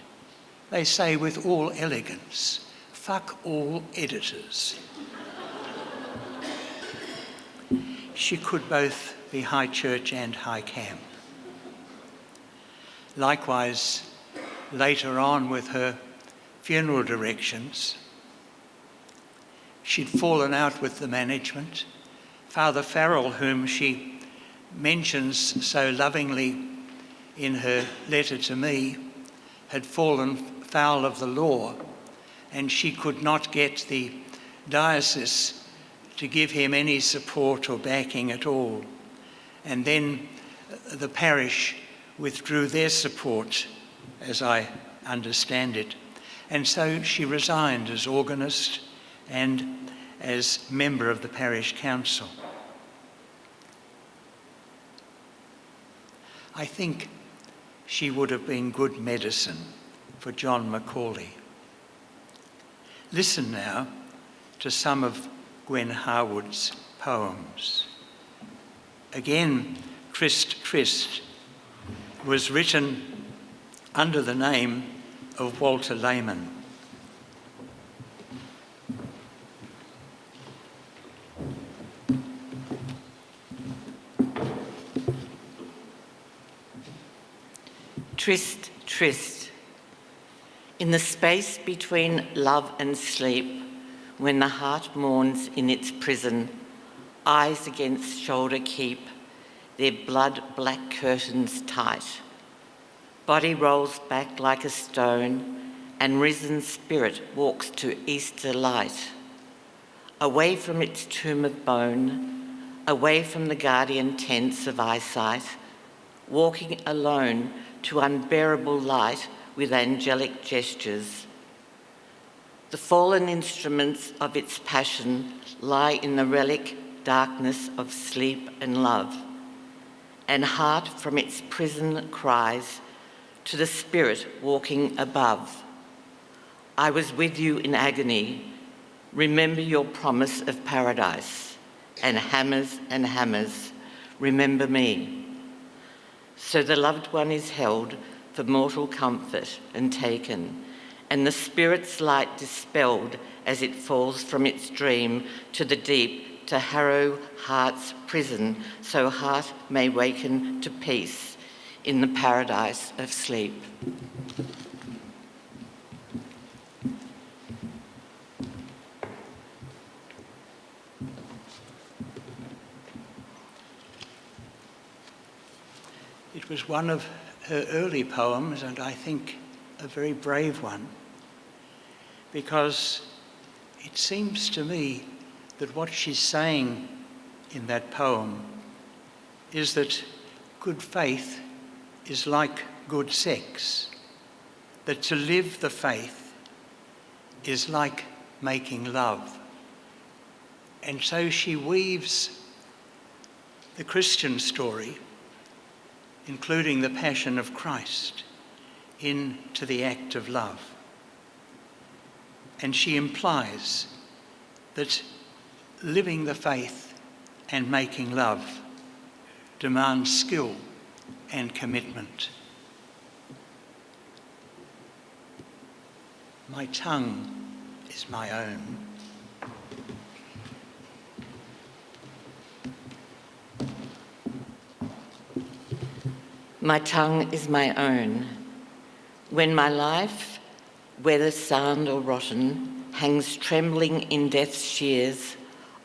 they say with all elegance, fuck all editors. She could both be high church and high camp. Likewise, later on with her funeral directions, she'd fallen out with the management. Father Farrell, whom she mentions so lovingly in her letter to me, had fallen foul of the law, and she could not get the diocese to give him any support or backing at all. And then the parish withdrew their support, as I understand it. And so she resigned as organist and as member of the parish council. I think she would have been good medicine for John McAuley. Listen now to some of Gwen Harwood's poems. Again, Trist Trist was written under the name of Walter Layman. Trist, tryst. In the space between love and sleep, when the heart mourns in its prison, eyes against shoulder keep their blood-black curtains tight. Body rolls back like a stone, and risen spirit walks to Easter light. Away from its tomb of bone, away from the guardian tents of eyesight, walking alone to unbearable light with angelic gestures. The fallen instruments of its passion lie in the relic darkness of sleep and love, and heart from its prison cries to the spirit walking above. I was with you in agony. Remember your promise of paradise, and hammers, remember me. So the loved one is held for mortal comfort and taken, and the spirit's light dispelled as it falls from its dream to the deep to harrow heart's prison, so heart may waken to peace in the paradise of sleep. It was one of her early poems, and I think a very brave one, because it seems to me that what she's saying in that poem is that good faith is like good sex, that to live the faith is like making love. And so she weaves the Christian story, including the Passion of Christ, into the act of love. And she implies that living the faith and making love demands skill and commitment. My tongue is my own. My tongue is my own. When my life, whether sound or rotten, hangs trembling in death's shears,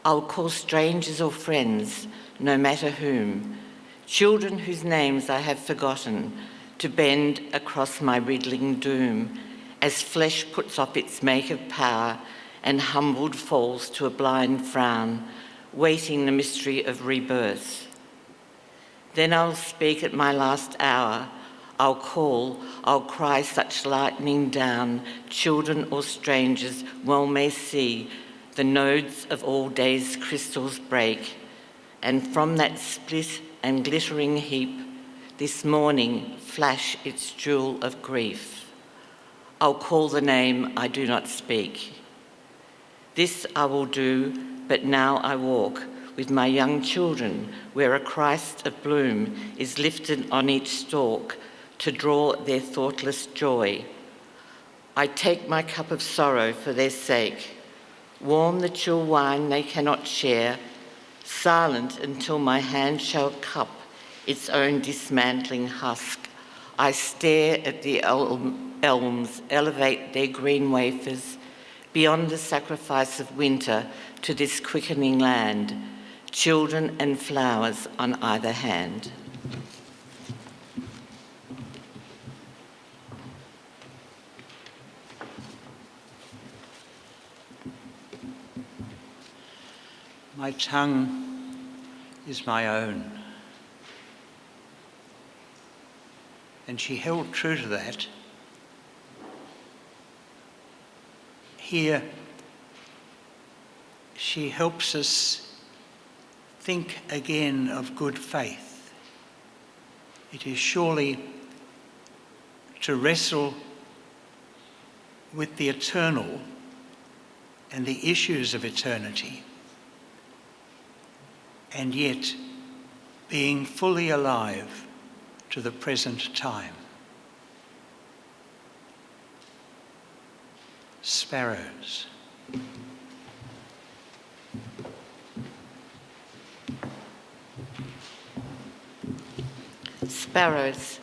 I'll call strangers or friends, no matter whom, children whose names I have forgotten, to bend across my riddling doom, as flesh puts off its make of power and humbled falls to a blind frown, waiting the mystery of rebirth. Then I'll speak at my last hour, I'll cry such lightning down, children or strangers well may see the nodes of all days' crystals break, and from that split and glittering heap, this morning flash its jewel of grief. I'll call the name I do not speak. This I will do, but now I walk with my young children where a Christ of bloom is lifted on each stalk to draw their thoughtless joy. I take my cup of sorrow for their sake, warm the chill wine they cannot share, silent until my hand shall cup its own dismantling husk. I stare at the elms elevate their green wafers beyond the sacrifice of winter to this quickening land, children and flowers on either hand. My tongue is my own. And she held true to that. Here, she helps us think again of good faith. It is surely to wrestle with the eternal and the issues of eternity, and yet being fully alive to the present time. Sparrows. Sparrows.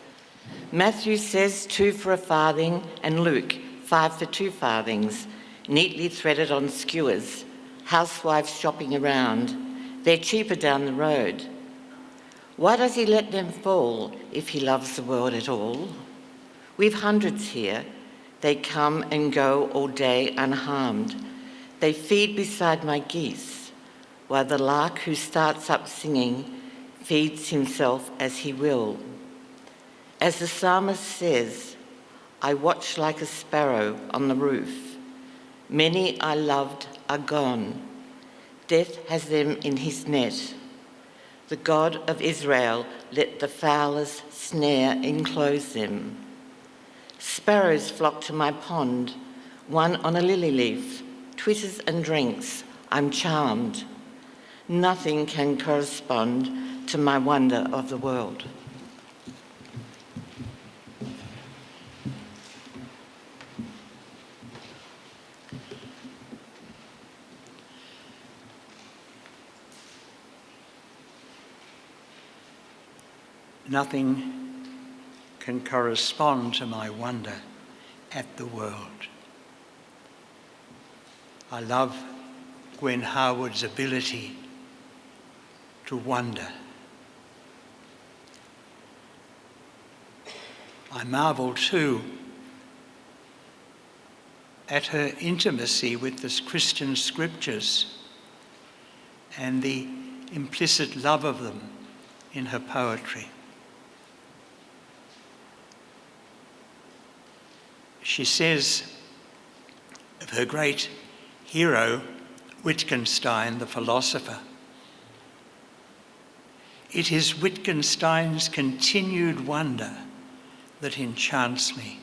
Matthew says 2 for a farthing, and Luke 5 for 2 farthings, neatly threaded on skewers, housewives shopping around. They're cheaper down the road. Why does he let them fall if he loves the world at all? We've hundreds here. They come and go all day unharmed. They feed beside my geese, while the lark who starts up singing feeds himself as he will. As the psalmist says, I watch like a sparrow on the roof. Many I loved are gone. Death has them in his net. The God of Israel let the fowler's snare enclose them. Sparrows flock to my pond, one on a lily leaf, twitters and drinks, I'm charmed. Nothing can correspond to my wonder of the world. Nothing can correspond to my wonder at the world. I love Gwen Harwood's ability to wonder. I marvel too at her intimacy with the Christian scriptures and the implicit love of them in her poetry. She says of her great hero, Wittgenstein, the philosopher, "It is Wittgenstein's continued wonder that enchants me."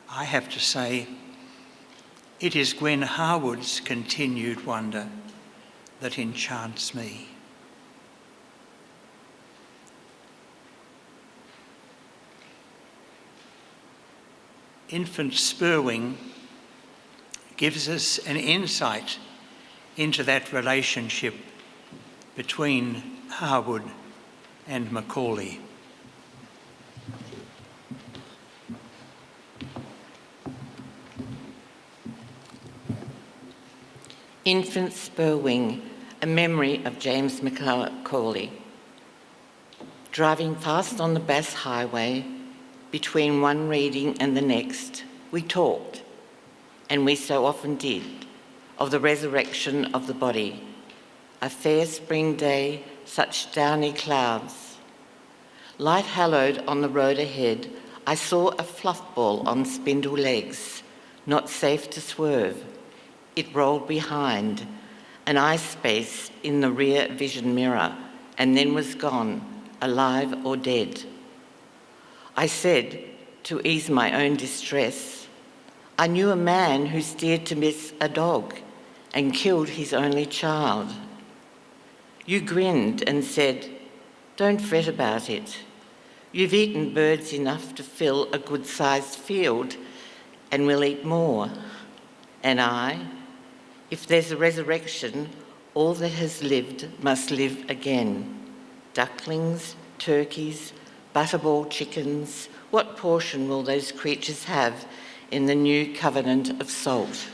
I have to say, it is Gwen Harwood's continued wonder that enchants me. Infant Spurwing gives us an insight into that relationship between Harwood and McAuley. Infant Spurwing, a memory of James McAuley. Driving fast on the Bass Highway, between one reading and the next, we talked, and we so often did, of the resurrection of the body. A fair spring day, such downy clouds. Light hallowed on the road ahead, I saw a fluff ball on spindle legs, not safe to swerve. It rolled behind, an eye space in the rear vision mirror, and then was gone, alive or dead. I said, to ease my own distress, I knew a man who steered to miss a dog and killed his only child. You grinned and said, don't fret about it. You've eaten birds enough to fill a good-sized field, and we'll eat more. And I, if there's a resurrection, all that has lived must live again. Ducklings, turkeys, butterball chickens, what portion will those creatures have in the new covenant of salt?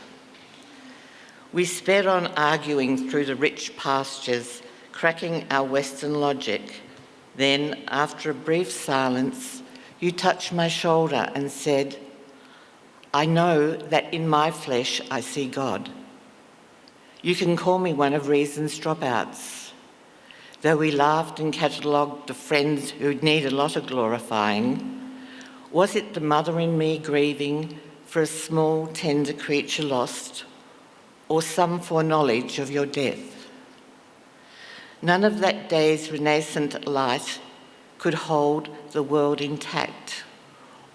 We sped on arguing through the rich pastures, cracking our Western logic. Then, after a brief silence, you touched my shoulder and said, I know that in my flesh I see God. You can call me one of reason's dropouts. Though we laughed and catalogued the friends who'd need a lot of glorifying, was it the mother in me grieving for a small, tender creature lost, or some foreknowledge of your death? None of that day's renascent light could hold the world intact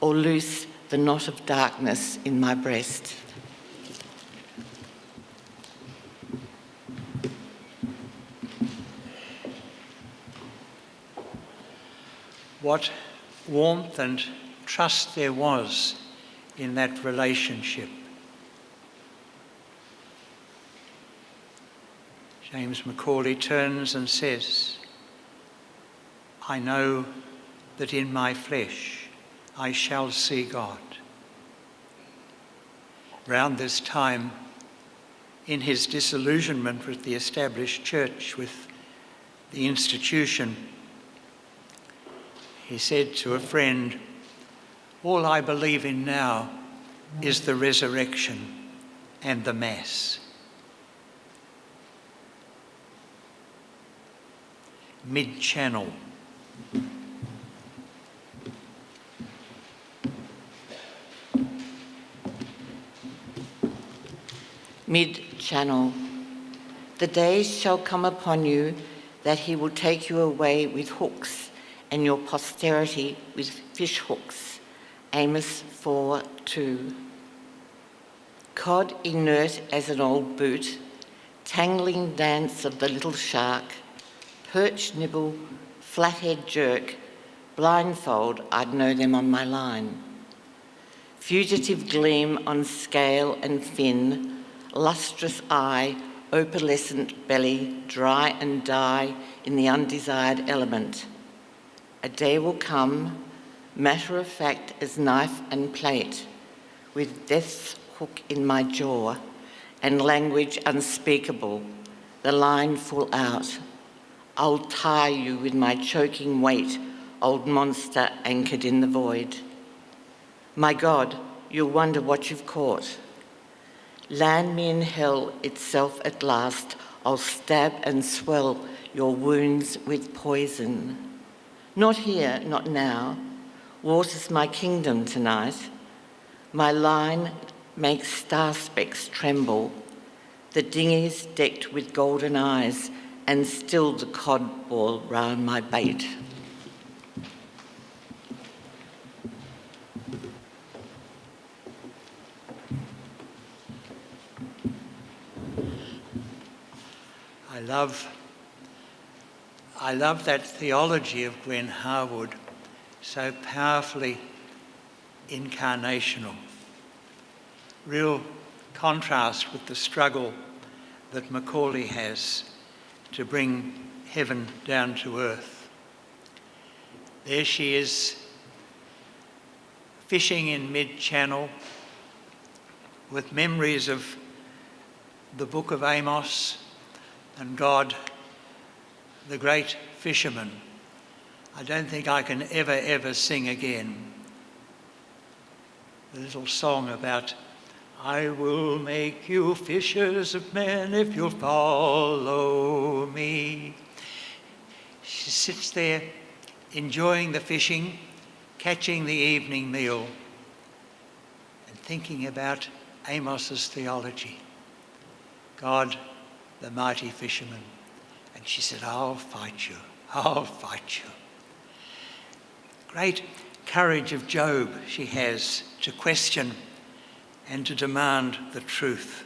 or loose the knot of darkness in my breast. What warmth and trust there was in that relationship. James McAuley turns and says, I know that in my flesh I shall see God. Round this time, in his disillusionment with the established church, with the institution, he said to a friend, all I believe in now is the resurrection and the Mass. Mid-channel. Mid-channel. The days shall come upon you that he will take you away with hooks, and your posterity with fish hooks. Amos 4:2. Cod inert as an old boot, tangling dance of the little shark, perch nibble, flathead jerk, blindfold, I'd know them on my line. Fugitive gleam on scale and fin, lustrous eye, opalescent belly, dry and die in the undesired element. A day will come, matter of fact as knife and plate, with death's hook in my jaw and language unspeakable, the line full out. I'll tie you with my choking weight, old monster anchored in the void. My God, you'll wonder what you've caught. Land me in hell itself at last. I'll stab and swell your wounds with poison. Not here, not now. Water's my kingdom tonight. My line makes star specks tremble. The dinghies decked with golden eyes, and still the cod ball round my bait. I love that theology of Gwen Harwood, so powerfully incarnational. Real contrast with the struggle that McAuley has to bring heaven down to earth. There she is, fishing in mid-channel with memories of the book of Amos and God, the great fisherman. I don't think I can ever sing again the little song about I will make you fishers of men if you'll follow me. She sits there enjoying the fishing, catching the evening meal, and thinking about Amos's theology. God, the mighty fisherman. And she said, I'll fight you. I'll fight you. Great courage of Job she has to question and to demand the truth.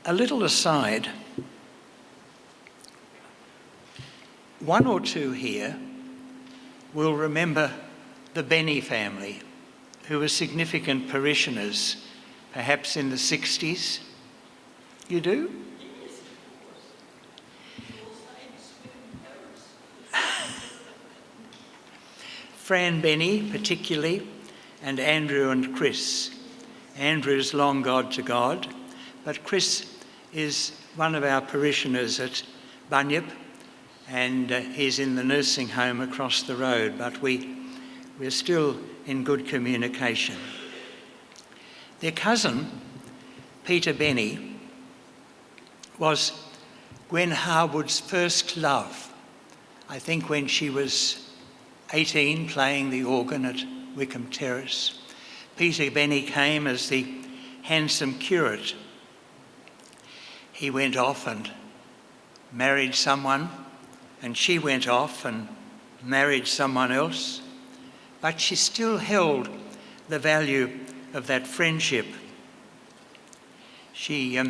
A little aside, one or two here will remember the Benny family, who were significant parishioners, perhaps in the 60s. You do? Yes, of course. Fran Benny, particularly, and Andrew and Chris. Andrew's long gone to God, but Chris is one of our parishioners at Bunyip, and he's in the nursing home across the road, but we're still in good communication. Their cousin, Peter Benny, was Gwen Harwood's first love, I think when she was 18 playing the organ at Wickham Terrace. Peter Benny came as the handsome curate. He went off and married someone, and she went off and married someone else. But she still held the value of that friendship. She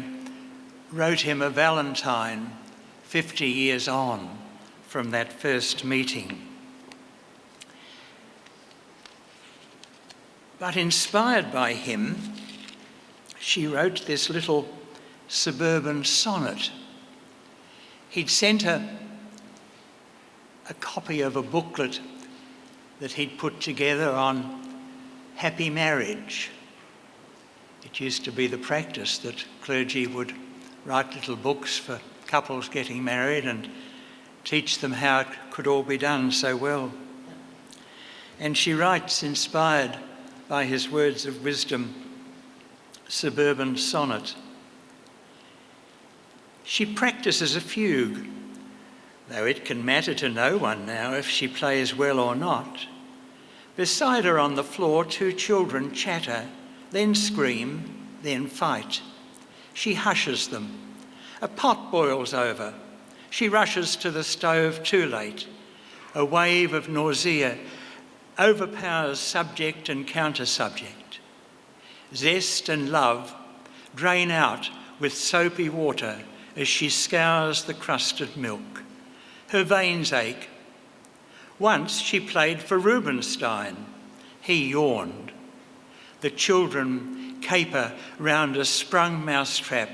wrote him a valentine 50 years on from that first meeting. But inspired by him, she wrote this little suburban sonnet. He'd sent her a copy of a booklet that he'd put together on happy marriage. It used to be the practice that clergy would write little books for couples getting married and teach them how it could all be done so well. And she writes, inspired by his words of wisdom, suburban sonnet. She practices a fugue though it can matter to no one now if she plays well or not. Beside her on the floor, 2 children chatter, then scream, then fight. She hushes them. A pot boils over. She rushes to the stove too late. A wave of nausea overpowers subject and counter-subject. Zest and love drain out with soapy water as she scours the crusted milk. Her veins ache. Once she played for Rubinstein. He yawned. The children caper round a sprung mousetrap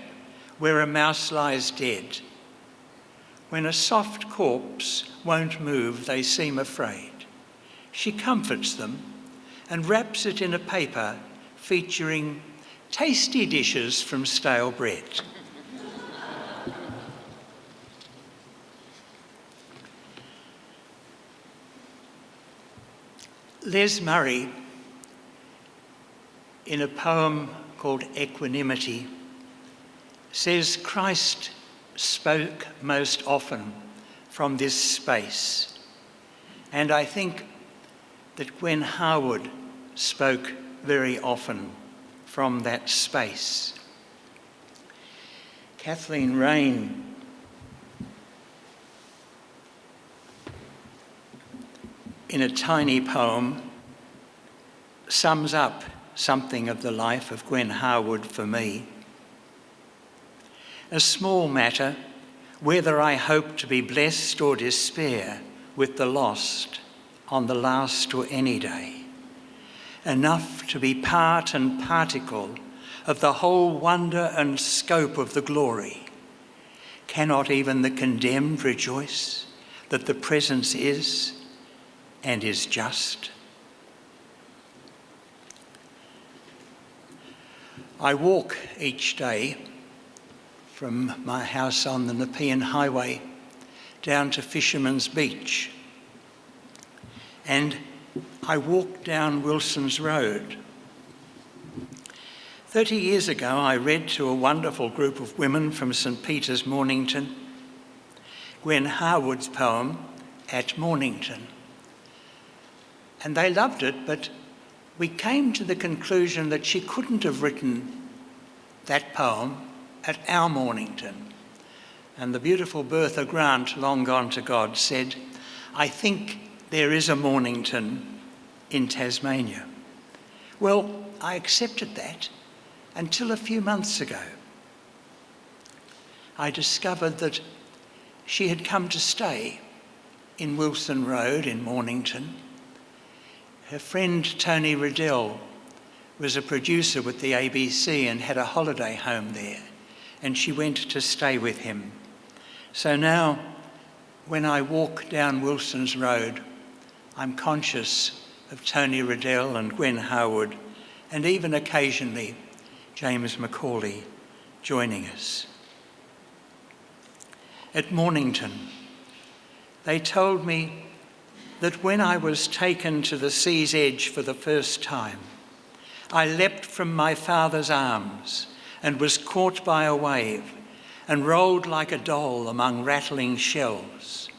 where a mouse lies dead. When a soft corpse won't move, they seem afraid. She comforts them and wraps it in a paper featuring tasty dishes from stale bread. Les Murray, in a poem called Equanimity, says Christ spoke most often from this space. And I think that Gwen Harwood spoke very often from that space. Kathleen Raine, in a tiny poem, sums up something of the life of Gwen Harwood for me. A small matter, whether I hope to be blessed or despair with the lost on the last or any day. Enough to be part and particle of the whole wonder and scope of the glory. Cannot even the condemned rejoice that the presence is and is just? I walk each day from my house on the Nepean Highway down to Fisherman's Beach, and I walk down Wilson's Road. 30 years ago, I read to a wonderful group of women from St Peter's, Mornington, Gwen Harwood's poem, At Mornington. And they loved it, but we came to the conclusion that she couldn't have written that poem at our Mornington. And the beautiful Bertha Grant, long gone to God, said, I think there is a Mornington in Tasmania. Well, I accepted that until a few months ago. I discovered that she had come to stay in Wilson Road in Mornington. Her friend Tony Riddell was a producer with the ABC and had a holiday home there, and she went to stay with him. So now, when I walk down Wilson's Road, I'm conscious of Tony Riddell and Gwen Harwood, and even occasionally James McAuley joining us. At Mornington, they told me that when I was taken to the sea's edge for the first time, I leapt from my father's arms and was caught by a wave and rolled like a doll among rattling shells.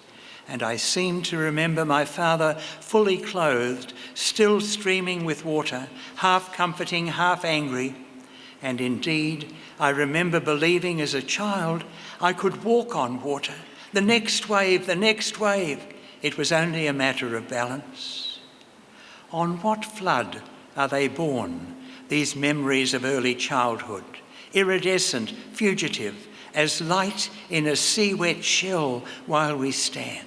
And I seemed to remember my father fully clothed, still streaming with water, half comforting, half angry. And indeed, I remember believing as a child I could walk on water. The next wave, the next wave. It was only a matter of balance. On what flood are they born, these memories of early childhood, iridescent, fugitive, as light in a sea-wet shell while we stand?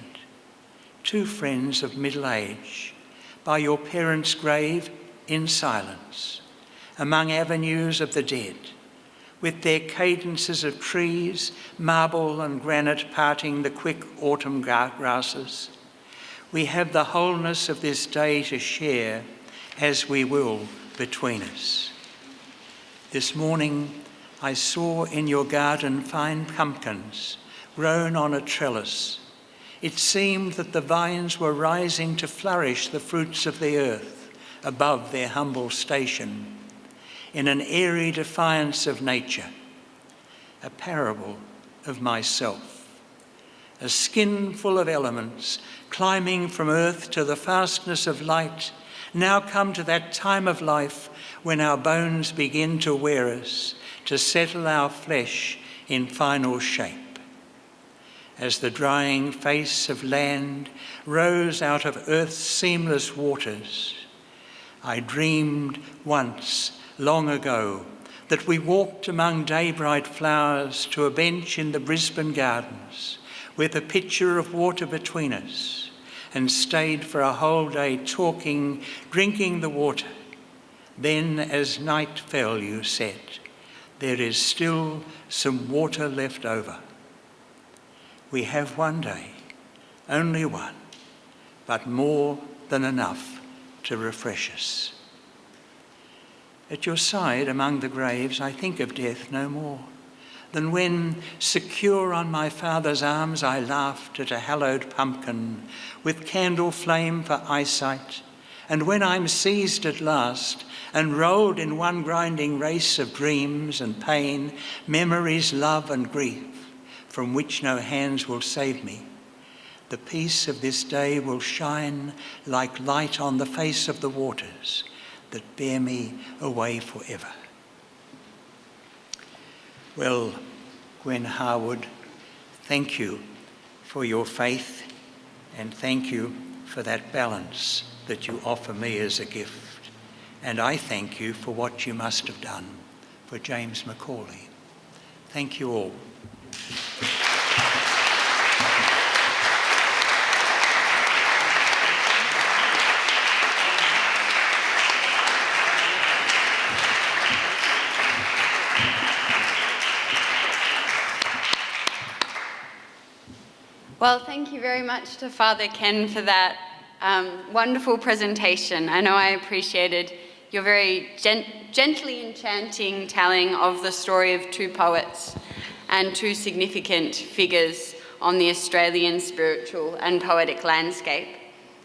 Two friends of middle age, by your parents' grave in silence, among avenues of the dead, with their cadences of trees, marble and granite parting the quick autumn grasses. We have the wholeness of this day to share as we will between us. This morning I saw in your garden fine pumpkins grown on a trellis. It seemed that the vines were rising to flourish the fruits of the earth above their humble station, in an airy defiance of nature, a parable of myself. a skin full of elements, climbing from earth to the fastness of light, now come to that time of life when our bones begin to wear us, to settle our flesh in final shape. As the drying face of land rose out of earth's seamless waters, I dreamed once, long ago, that we walked among day-bright flowers to a bench in the Brisbane gardens, with a pitcher of water between us, and stayed for a whole day talking, drinking the water. Then, as night fell, you said, there is still some water left over. We have one day, only one, but more than enough to refresh us. At your side among the graves, I think of death no more than when, secure on my father's arms, I laughed at a hallowed pumpkin with candle flame for eyesight, and when I'm seized at last and rolled in one grinding race of dreams and pain, memories, love and grief, from which no hands will save me, the peace of this day will shine like light on the face of the waters that bear me away forever. Well, Gwen Harwood, thank you for your faith, and thank you for that balance that you offer me as a gift. And I thank you for what you must have done for James McAuley. Thank you all. Well, thank you very much to Father Ken for that wonderful presentation. I know I appreciated your very gently enchanting telling of the story of two poets and two significant figures on the Australian spiritual and poetic landscape.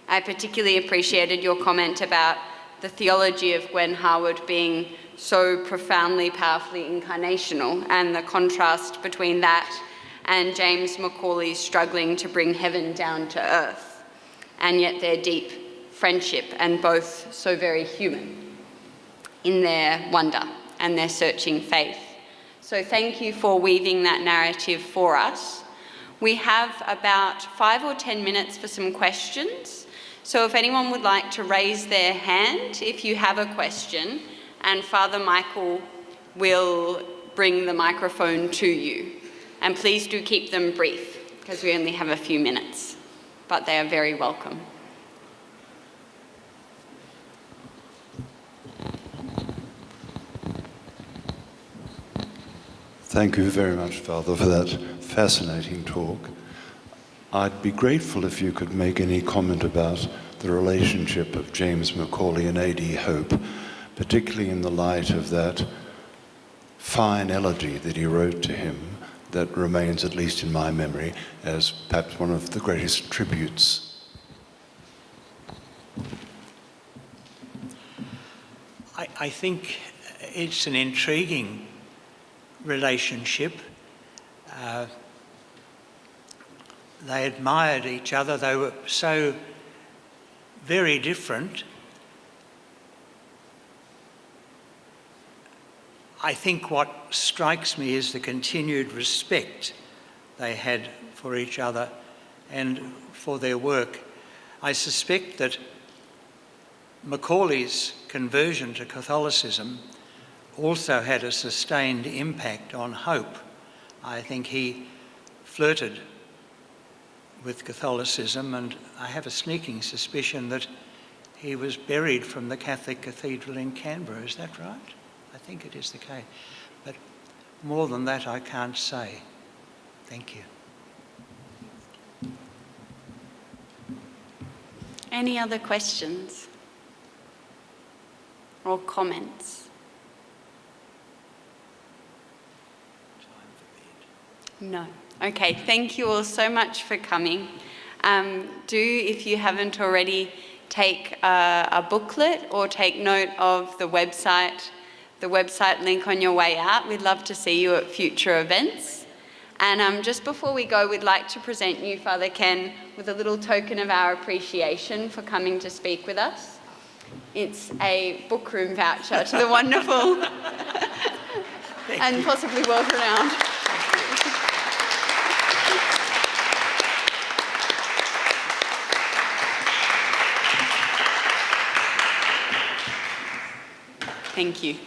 I particularly appreciated your comment about the theology of Gwen Harwood being so profoundly, powerfully incarnational, and the contrast between that and James McAuley's struggling to bring heaven down to earth, and yet their deep friendship, and both so very human in their wonder and their searching faith. So thank you for weaving that narrative for us. We have about 5 or 10 minutes for some questions. So if anyone would like to raise their hand if you have a question, and Father Michael will bring the microphone to you. And please do keep them brief, because we only have a few minutes, but they are very welcome. Thank you very much, Father, for that fascinating talk. I'd be grateful if you could make any comment about the relationship of James McAuley and A.D. Hope, particularly in the light of that fine elegy that he wrote to him that remains, at least in my memory, as perhaps one of the greatest tributes. I think it's an intriguing relationship. They admired each other. They were so very different. I think what strikes me is the continued respect they had for each other and for their work. I suspect that Macaulay's conversion to Catholicism also had a sustained impact on Hope. I think he flirted with Catholicism, and I have a sneaking suspicion that he was buried from the Catholic Cathedral in Canberra. Is that right? I think it is the case. But more than that, I can't say. Thank you. Any other questions or comments? No. Okay, thank you all so much for coming. If you haven't already, take a booklet or take note of the website link on your way out. We'd love to see you at future events. And just before we go, we'd like to present you, Father Ken, with a little token of our appreciation for coming to speak with us. It's a bookroom voucher to the wonderful and possibly world-renowned. Thank you.